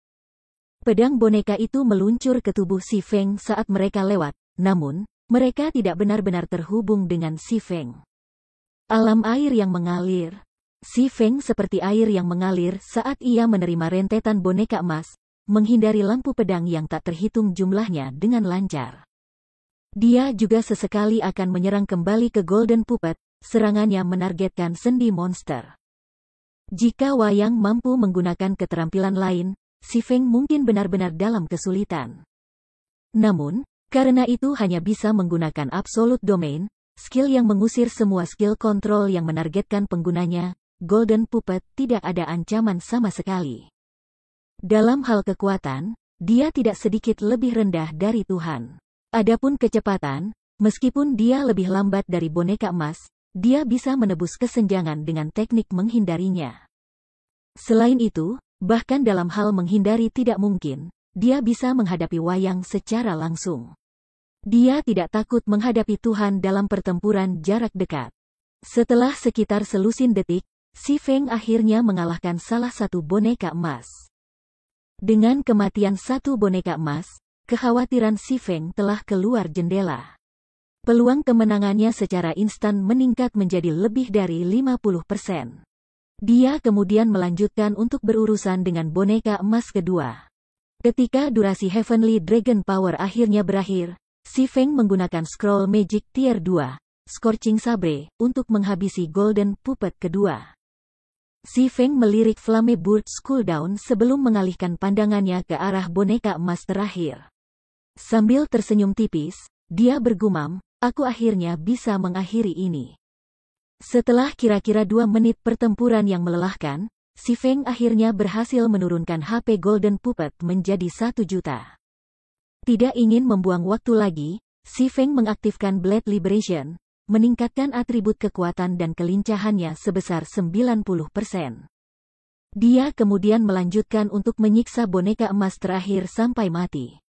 Pedang boneka itu meluncur ke tubuh si Feng saat mereka lewat, namun, mereka tidak benar-benar terhubung dengan si Feng. Alam air yang mengalir. Si Feng seperti air yang mengalir saat ia menerima rentetan boneka emas, menghindari lampu pedang yang tak terhitung jumlahnya dengan lancar. Dia juga sesekali akan menyerang kembali ke Golden Puppet, serangannya menargetkan sendi monster. Jika Wayang mampu menggunakan keterampilan lain, si Feng mungkin benar-benar dalam kesulitan. Namun, karena itu hanya bisa menggunakan Absolute Domain, skill yang mengusir semua skill kontrol yang menargetkan penggunanya, Golden Puppet tidak ada ancaman sama sekali. Dalam hal kekuatan, dia tidak sedikit lebih rendah dari Tuhan. Adapun kecepatan, meskipun dia lebih lambat dari boneka emas, dia bisa menebus kesenjangan dengan teknik menghindarinya. Selain itu, bahkan dalam hal menghindari tidak mungkin, dia bisa menghadapi Wayang secara langsung. Dia tidak takut menghadapi Tuhan dalam pertempuran jarak dekat. Setelah sekitar selusin detik, si Feng akhirnya mengalahkan salah satu boneka emas. Dengan kematian satu boneka emas, kekhawatiran si Feng telah keluar jendela. Peluang kemenangannya secara instan meningkat menjadi lebih dari 50%. Dia kemudian melanjutkan untuk berurusan dengan boneka emas kedua. Ketika durasi Heavenly Dragon Power akhirnya berakhir, si Feng menggunakan Scroll Magic Tier 2, Scorching Sabre, untuk menghabisi Golden Puppet kedua. Si Feng melirik Flame Burst cooldown sebelum mengalihkan pandangannya ke arah boneka emas terakhir. Sambil tersenyum tipis, dia bergumam, aku akhirnya bisa mengakhiri ini. Setelah kira-kira 2 menit pertempuran yang melelahkan, si Feng akhirnya berhasil menurunkan HP Golden Puppet menjadi 1 juta. Tidak ingin membuang waktu lagi, si Feng mengaktifkan Blade Liberation, meningkatkan atribut kekuatan dan kelincahannya sebesar 90%. Dia kemudian melanjutkan untuk menyiksa boneka emas terakhir sampai mati.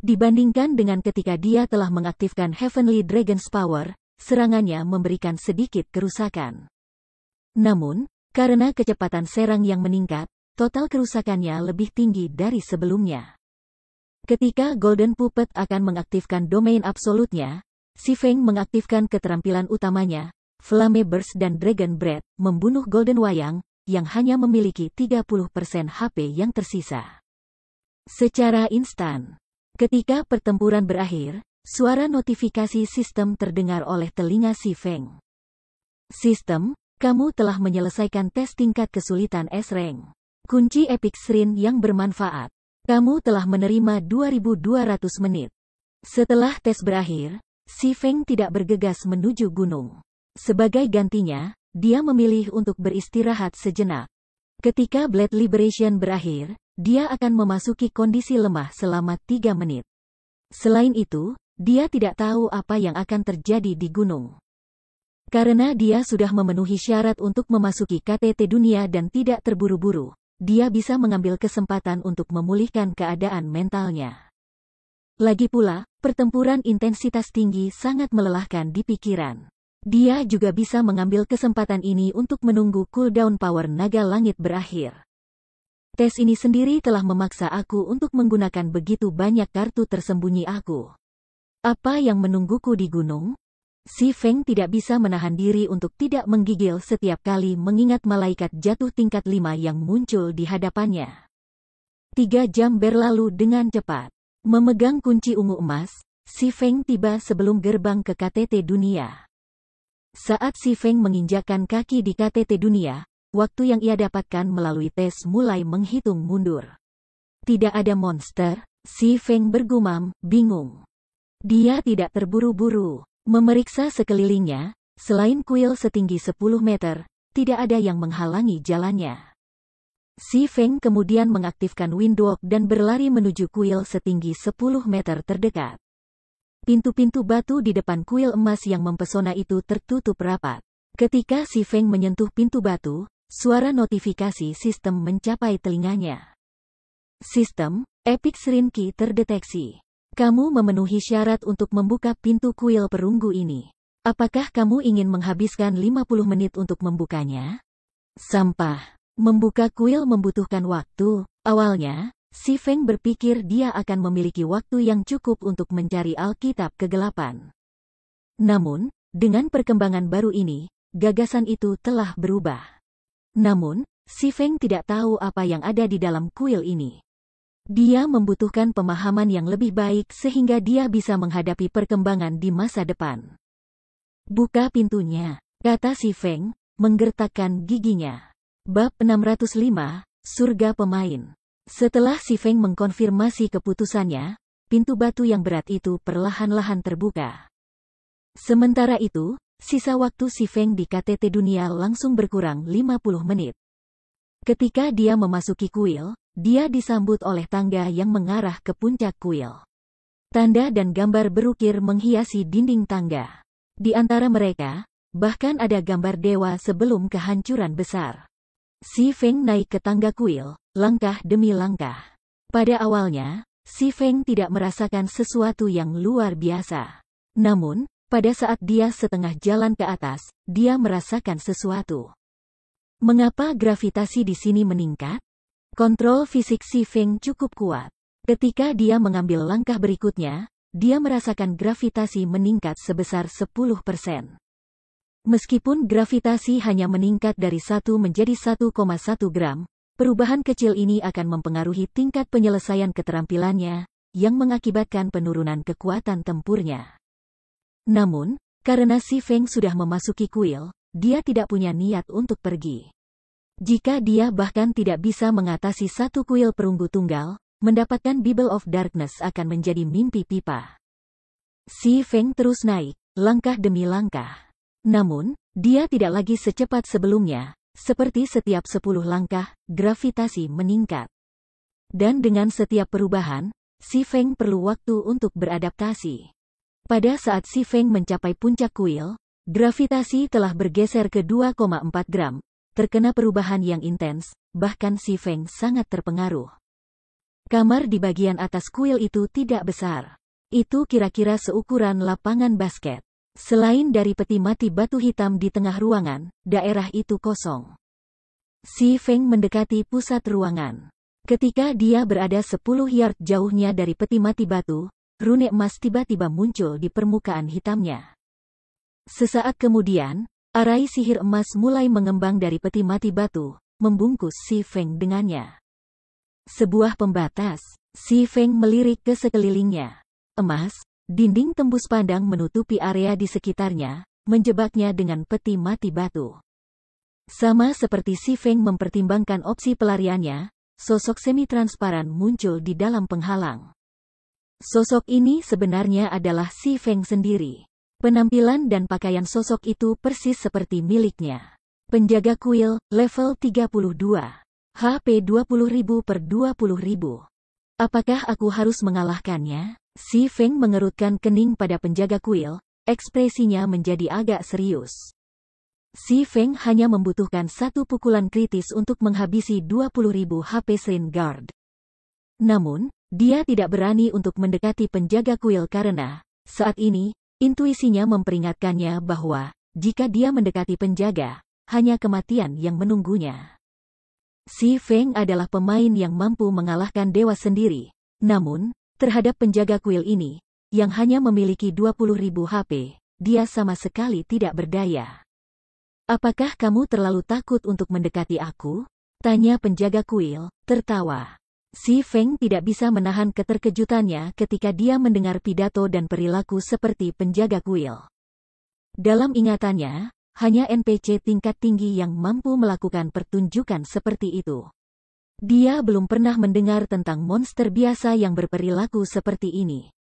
Dibandingkan dengan ketika dia telah mengaktifkan Heavenly Dragon's Power, serangannya memberikan sedikit kerusakan. Namun, karena kecepatan serang yang meningkat, total kerusakannya lebih tinggi dari sebelumnya. Ketika Golden Puppet akan mengaktifkan domain absolutnya, si Feng mengaktifkan keterampilan utamanya, Flame Burst dan Dragon Breath, membunuh Golden Wayang, yang hanya memiliki 30% HP yang tersisa. Secara instan, ketika pertempuran berakhir, suara notifikasi sistem terdengar oleh telinga si Feng. Sistem, kamu telah menyelesaikan tes tingkat kesulitan S-Rank. Kunci Epic Shrine yang bermanfaat. Kamu telah menerima 2.200 menit. Setelah tes berakhir, si Feng tidak bergegas menuju gunung. Sebagai gantinya, dia memilih untuk beristirahat sejenak. Ketika Blade Liberation berakhir, dia akan memasuki kondisi lemah selama 3 menit. Selain itu, dia tidak tahu apa yang akan terjadi di gunung. Karena dia sudah memenuhi syarat untuk memasuki KTT dunia dan tidak terburu-buru, dia bisa mengambil kesempatan untuk memulihkan keadaan mentalnya. Lagi pula, pertempuran intensitas tinggi sangat melelahkan di pikiran. Dia juga bisa mengambil kesempatan ini untuk menunggu cooldown power naga langit berakhir. Tes ini sendiri telah memaksa aku untuk menggunakan begitu banyak kartu tersembunyi aku. Apa yang menungguku di gunung? Si Feng tidak bisa menahan diri untuk tidak menggigil setiap kali mengingat malaikat jatuh tingkat 5 yang muncul di hadapannya. 3 jam berlalu dengan cepat. Memegang kunci ungu emas, Si Feng tiba sebelum gerbang ke KTT dunia. Saat Si Feng menginjakkan kaki di KTT dunia, waktu yang ia dapatkan melalui tes mulai menghitung mundur. Tidak ada monster, Si Feng bergumam, bingung. Dia tidak terburu-buru, memeriksa sekelilingnya, selain kuil setinggi 10 meter, tidak ada yang menghalangi jalannya. Si Feng kemudian mengaktifkan windwalk dan berlari menuju kuil setinggi 10 meter terdekat. Pintu-pintu batu di depan kuil emas yang mempesona itu tertutup rapat. Ketika Si Feng menyentuh pintu batu, suara notifikasi sistem mencapai telinganya. Sistem, Epic Shrine Key terdeteksi. Kamu memenuhi syarat untuk membuka pintu kuil perunggu ini. Apakah kamu ingin menghabiskan 50 menit untuk membukanya? Sampah. Membuka kuil membutuhkan waktu. Awalnya, Si Feng berpikir dia akan memiliki waktu yang cukup untuk mencari Alkitab Kegelapan. Namun, dengan perkembangan baru ini, gagasan itu telah berubah. Namun, Si Feng tidak tahu apa yang ada di dalam kuil ini. Dia membutuhkan pemahaman yang lebih baik sehingga dia bisa menghadapi perkembangan di masa depan. Buka pintunya, kata Si Feng, menggertakkan giginya. Bab 605, Surga Pemain. Setelah Si Feng mengkonfirmasi keputusannya, pintu batu yang berat itu perlahan-lahan terbuka. Sementara itu, sisa waktu Si Feng di KTT dunia langsung berkurang 50 menit. Ketika dia memasuki kuil, dia disambut oleh tangga yang mengarah ke puncak kuil. Tanda dan gambar berukir menghiasi dinding tangga. Di antara mereka, bahkan ada gambar dewa sebelum kehancuran besar. Si Feng naik ke tangga kuil, langkah demi langkah. Pada awalnya, Si Feng tidak merasakan sesuatu yang luar biasa. Namun, pada saat dia setengah jalan ke atas, dia merasakan sesuatu. Mengapa gravitasi di sini meningkat? Kontrol fisik Si Feng cukup kuat. Ketika dia mengambil langkah berikutnya, dia merasakan gravitasi meningkat sebesar 10%. Meskipun gravitasi hanya meningkat dari 1 menjadi 1,1 gram, perubahan kecil ini akan mempengaruhi tingkat penyelesaian keterampilannya, yang mengakibatkan penurunan kekuatan tempurnya. Namun, karena Si Feng sudah memasuki kuil, dia tidak punya niat untuk pergi. Jika dia bahkan tidak bisa mengatasi satu kuil perunggu tunggal, mendapatkan Bible of Darkness akan menjadi mimpi pipa. Si Feng terus naik, langkah demi langkah. Namun, dia tidak lagi secepat sebelumnya, seperti setiap 10 langkah, gravitasi meningkat. Dan dengan setiap perubahan, Si Feng perlu waktu untuk beradaptasi. Pada saat Si Feng mencapai puncak kuil, gravitasi telah bergeser ke 2,4 gram, terkena perubahan yang intens, bahkan Si Feng sangat terpengaruh. Kamar di bagian atas kuil itu tidak besar. Itu kira-kira seukuran lapangan basket. Selain dari peti mati batu hitam di tengah ruangan, daerah itu kosong. Si Feng mendekati pusat ruangan. Ketika dia berada 10 yard jauhnya dari peti mati batu, rune emas tiba-tiba muncul di permukaan hitamnya. Sesaat kemudian, arai sihir emas mulai mengembang dari peti mati batu, membungkus Si Feng dengannya. Sebuah pembatas. Si Feng melirik ke sekelilingnya. Emas, dinding tembus pandang menutupi area di sekitarnya, menjebaknya dengan peti mati batu. Sama seperti Si Feng mempertimbangkan opsi pelariannya, sosok semi-transparan muncul di dalam penghalang. Sosok ini sebenarnya adalah Si Feng sendiri. Penampilan dan pakaian sosok itu persis seperti miliknya. Penjaga kuil, level 32. HP 20.000 per 20.000. Apakah aku harus mengalahkannya? Si Feng mengerutkan kening pada penjaga kuil, ekspresinya menjadi agak serius. Si Feng hanya membutuhkan satu pukulan kritis untuk menghabisi 20.000 HP Shrine Guard. Namun, Dia tidak berani untuk mendekati penjaga kuil karena, saat ini, intuisinya memperingatkannya bahwa, jika dia mendekati penjaga, hanya kematian yang menunggunya. Si Feng adalah pemain yang mampu mengalahkan dewa sendiri. Namun, terhadap penjaga kuil ini, yang hanya memiliki 20.000 HP, dia sama sekali tidak berdaya. Apakah kamu terlalu takut untuk mendekati aku? Tanya penjaga kuil, tertawa. Si Feng tidak bisa menahan keterkejutannya ketika dia mendengar pidato dan perilaku seperti penjaga kuil. Dalam ingatannya, hanya NPC tingkat tinggi yang mampu melakukan pertunjukan seperti itu. Dia belum pernah mendengar tentang monster biasa yang berperilaku seperti ini.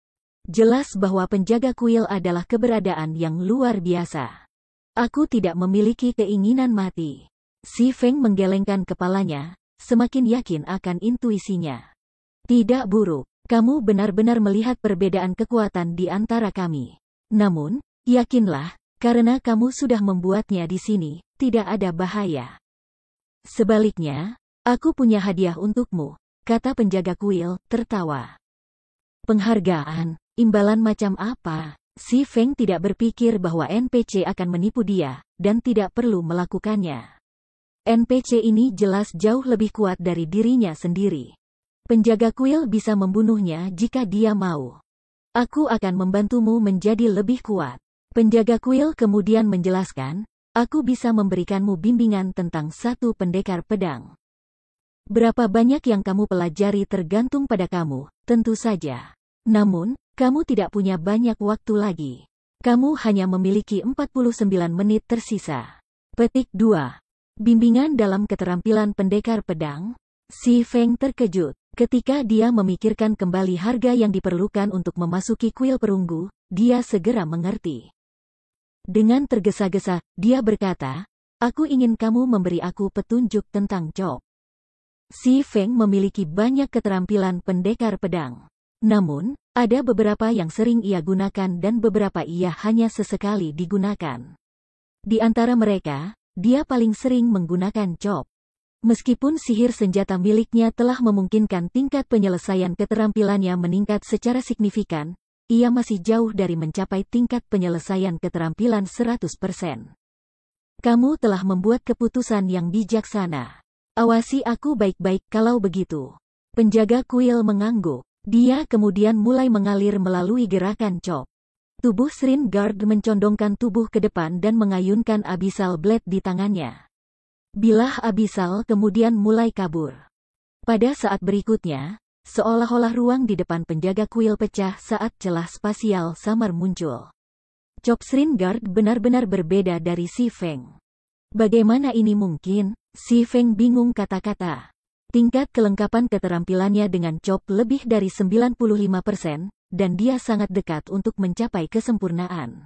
Jelas bahwa penjaga kuil adalah keberadaan yang luar biasa. Aku tidak memiliki keinginan mati. Si Feng menggelengkan kepalanya, semakin yakin akan intuisinya. Tidak buruk, kamu benar-benar melihat perbedaan kekuatan di antara kami. Namun, yakinlah, karena kamu sudah membuatnya di sini, tidak ada bahaya. Sebaliknya, aku punya hadiah untukmu, kata penjaga kuil, tertawa. Penghargaan, imbalan macam apa? Si Feng tidak berpikir bahwa NPC akan menipu dia, dan tidak perlu melakukannya. NPC ini jelas jauh lebih kuat dari dirinya sendiri. Penjaga kuil bisa membunuhnya jika dia mau. Aku akan membantumu menjadi lebih kuat. Penjaga kuil kemudian menjelaskan, aku bisa memberikanmu bimbingan tentang satu pendekar pedang. Berapa banyak yang kamu pelajari tergantung pada kamu, tentu saja. Namun, kamu tidak punya banyak waktu lagi. Kamu hanya memiliki 49 menit tersisa. Petik 2. Bimbingan dalam keterampilan pendekar pedang. Si Feng terkejut. Ketika dia memikirkan kembali harga yang diperlukan untuk memasuki kuil perunggu, dia segera mengerti. Dengan tergesa-gesa, dia berkata, aku ingin kamu memberi aku petunjuk tentang chop. Si Feng memiliki banyak keterampilan pendekar pedang. Namun, ada beberapa yang sering ia gunakan dan beberapa ia hanya sesekali digunakan. Di antara mereka, dia paling sering menggunakan chop. Meskipun sihir senjata miliknya telah memungkinkan tingkat penyelesaian keterampilannya meningkat secara signifikan, ia masih jauh dari mencapai tingkat penyelesaian keterampilan 100%. Kamu telah membuat keputusan yang bijaksana. Awasi aku baik-baik kalau begitu. Penjaga kuil mengangguk. Dia kemudian mulai mengalir melalui gerakan chop. Tubuh Srin Guard mencondongkan tubuh ke depan dan mengayunkan Abyssal Blade di tangannya. Bilah Abyssal kemudian mulai kabur. Pada saat berikutnya, seolah-olah ruang di depan penjaga kuil pecah saat celah spasial samar muncul. Chop Srin Guard benar-benar berbeda dari Si Feng. Bagaimana ini mungkin? Si Feng bingung kata-kata. Tingkat kelengkapan keterampilannya dengan chop lebih dari 95%, dan dia sangat dekat untuk mencapai kesempurnaan.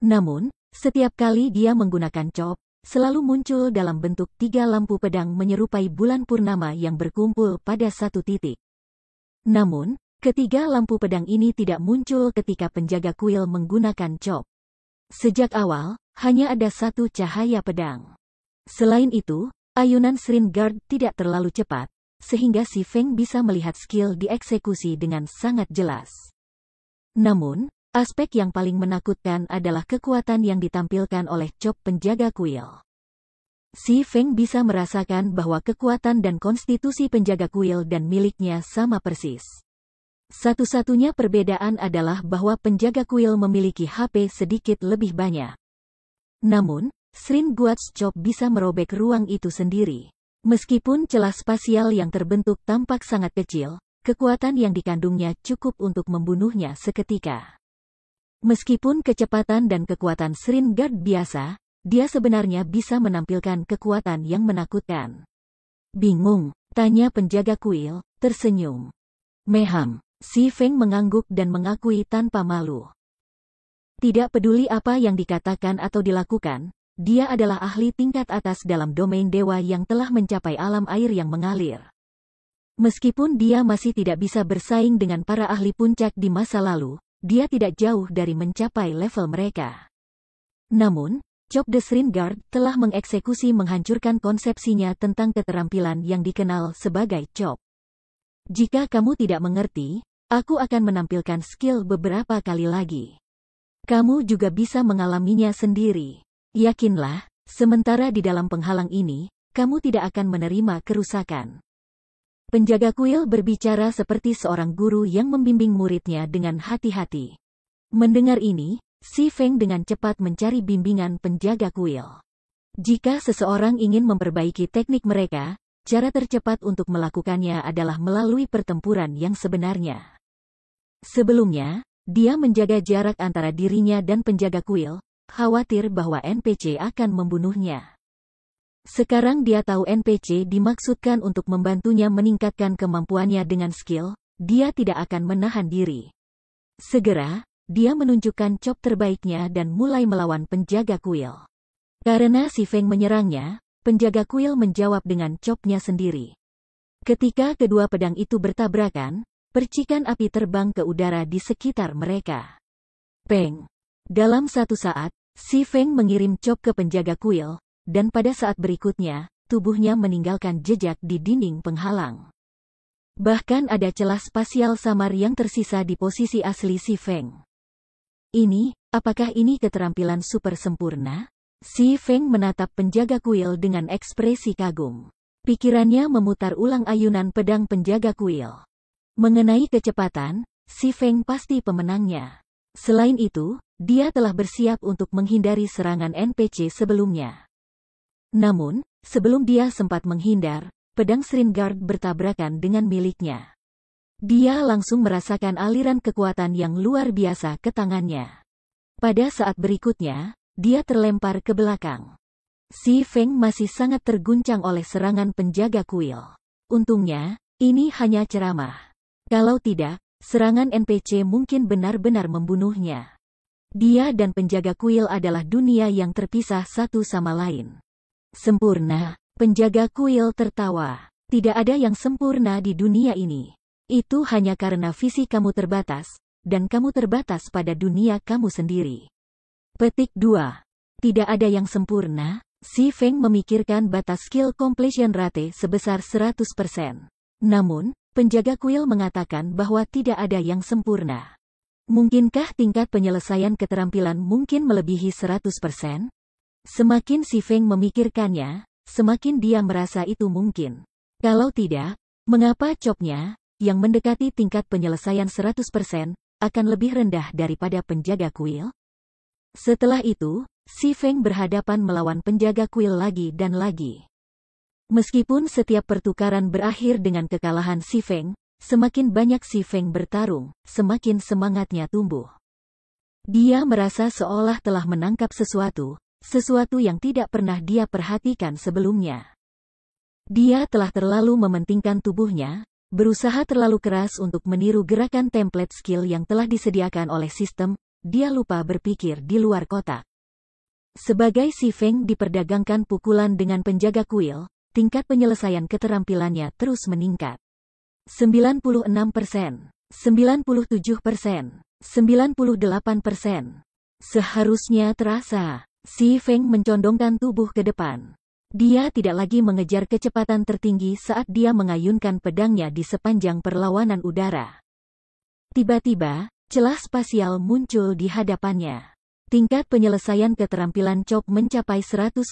Namun, setiap kali dia menggunakan chop, selalu muncul dalam bentuk 3 lampu pedang menyerupai bulan purnama yang berkumpul pada satu titik. Namun, ketiga lampu pedang ini tidak muncul ketika penjaga kuil menggunakan chop. Sejak awal, hanya ada satu cahaya pedang. Selain itu, ayunan Srin Guard tidak terlalu cepat, sehingga Si Feng bisa melihat skill dieksekusi dengan sangat jelas. Namun, aspek yang paling menakutkan adalah kekuatan yang ditampilkan oleh chop penjaga kuil. Si Feng bisa merasakan bahwa kekuatan dan konstitusi penjaga kuil dan miliknya sama persis. Satu-satunya perbedaan adalah bahwa penjaga kuil memiliki HP sedikit lebih banyak. Namun, Srin Guard's chop bisa merobek ruang itu sendiri. Meskipun celah spasial yang terbentuk tampak sangat kecil, kekuatan yang dikandungnya cukup untuk membunuhnya seketika. Meskipun kecepatan dan kekuatan Srin Guard biasa, dia sebenarnya bisa menampilkan kekuatan yang menakutkan. Bingung, tanya penjaga kuil, tersenyum. Meham, Si Feng mengangguk dan mengakui tanpa malu. Tidak peduli apa yang dikatakan atau dilakukan, dia adalah ahli tingkat atas dalam domain dewa yang telah mencapai alam air yang mengalir. Meskipun dia masih tidak bisa bersaing dengan para ahli puncak di masa lalu, dia tidak jauh dari mencapai level mereka. Namun, Chop the Srin Guard telah mengeksekusi menghancurkan konsepsinya tentang keterampilan yang dikenal sebagai chop. Jika kamu tidak mengerti, aku akan menampilkan skill beberapa kali lagi. Kamu juga bisa mengalaminya sendiri. Yakinlah, sementara di dalam penghalang ini, kamu tidak akan menerima kerusakan. Penjaga kuil berbicara seperti seorang guru yang membimbing muridnya dengan hati-hati. Mendengar ini, Si Feng dengan cepat mencari bimbingan penjaga kuil. Jika seseorang ingin memperbaiki teknik mereka, cara tercepat untuk melakukannya adalah melalui pertempuran yang sebenarnya. Sebelumnya, dia menjaga jarak antara dirinya dan penjaga kuil, khawatir bahwa NPC akan membunuhnya. Sekarang dia tahu NPC dimaksudkan untuk membantunya meningkatkan kemampuannya dengan skill, dia tidak akan menahan diri. Segera, dia menunjukkan chop terbaiknya dan mulai melawan penjaga kuil. Karena Si Feng menyerangnya, penjaga kuil menjawab dengan chopnya sendiri. Ketika kedua pedang itu bertabrakan, percikan api terbang ke udara di sekitar mereka. Peng! Dalam satu saat, Si Feng mengirim chop ke penjaga kuil, dan pada saat berikutnya, tubuhnya meninggalkan jejak di dinding penghalang. Bahkan ada celah spasial samar yang tersisa di posisi asli Si Feng. Apakah ini keterampilan super sempurna? Si Feng menatap penjaga kuil dengan ekspresi kagum. Pikirannya memutar ulang ayunan pedang penjaga kuil. Mengenai kecepatan, Si Feng pasti pemenangnya. Selain itu, dia telah bersiap untuk menghindari serangan NPC sebelumnya. Namun, sebelum dia sempat menghindar, pedang Sringard bertabrakan dengan miliknya. Dia langsung merasakan aliran kekuatan yang luar biasa ke tangannya. Pada saat berikutnya, dia terlempar ke belakang. Si Feng masih sangat terguncang oleh serangan penjaga kuil. Untungnya, ini hanya ceramah. Kalau tidak, serangan NPC mungkin benar-benar membunuhnya. Dia dan penjaga kuil adalah dunia yang terpisah satu sama lain. Sempurna, penjaga kuil tertawa. Tidak ada yang sempurna di dunia ini. Itu hanya karena visi kamu terbatas, dan kamu terbatas pada dunia kamu sendiri. Petik 2. Tidak ada yang sempurna. Si Feng memikirkan batas skill completion rate sebesar 100%. Namun, penjaga kuil mengatakan bahwa tidak ada yang sempurna. Mungkinkah tingkat penyelesaian keterampilan mungkin melebihi 100%? Semakin Si Feng memikirkannya, semakin dia merasa itu mungkin. Kalau tidak, mengapa chopnya, yang mendekati tingkat penyelesaian 100%, akan lebih rendah daripada penjaga kuil? Setelah itu, Si Feng berhadapan melawan penjaga kuil lagi dan lagi. Meskipun setiap pertukaran berakhir dengan kekalahan Si Feng, semakin banyak Si Feng bertarung, semakin semangatnya tumbuh. Dia merasa seolah telah menangkap sesuatu yang tidak pernah dia perhatikan sebelumnya. Dia telah terlalu mementingkan tubuhnya, berusaha terlalu keras untuk meniru gerakan template skill yang telah disediakan oleh sistem. Dia lupa berpikir di luar kotak. Sebagai Si Feng diperdagangkan pukulan dengan penjaga kuil, tingkat penyelesaian keterampilannya terus meningkat. 96%, 97%, 98%. Seharusnya terasa. Si Feng mencondongkan tubuh ke depan. Dia tidak lagi mengejar kecepatan tertinggi saat dia mengayunkan pedangnya di sepanjang perlawanan udara. Tiba-tiba, celah spasial muncul di hadapannya. Tingkat penyelesaian keterampilan chop mencapai 101%.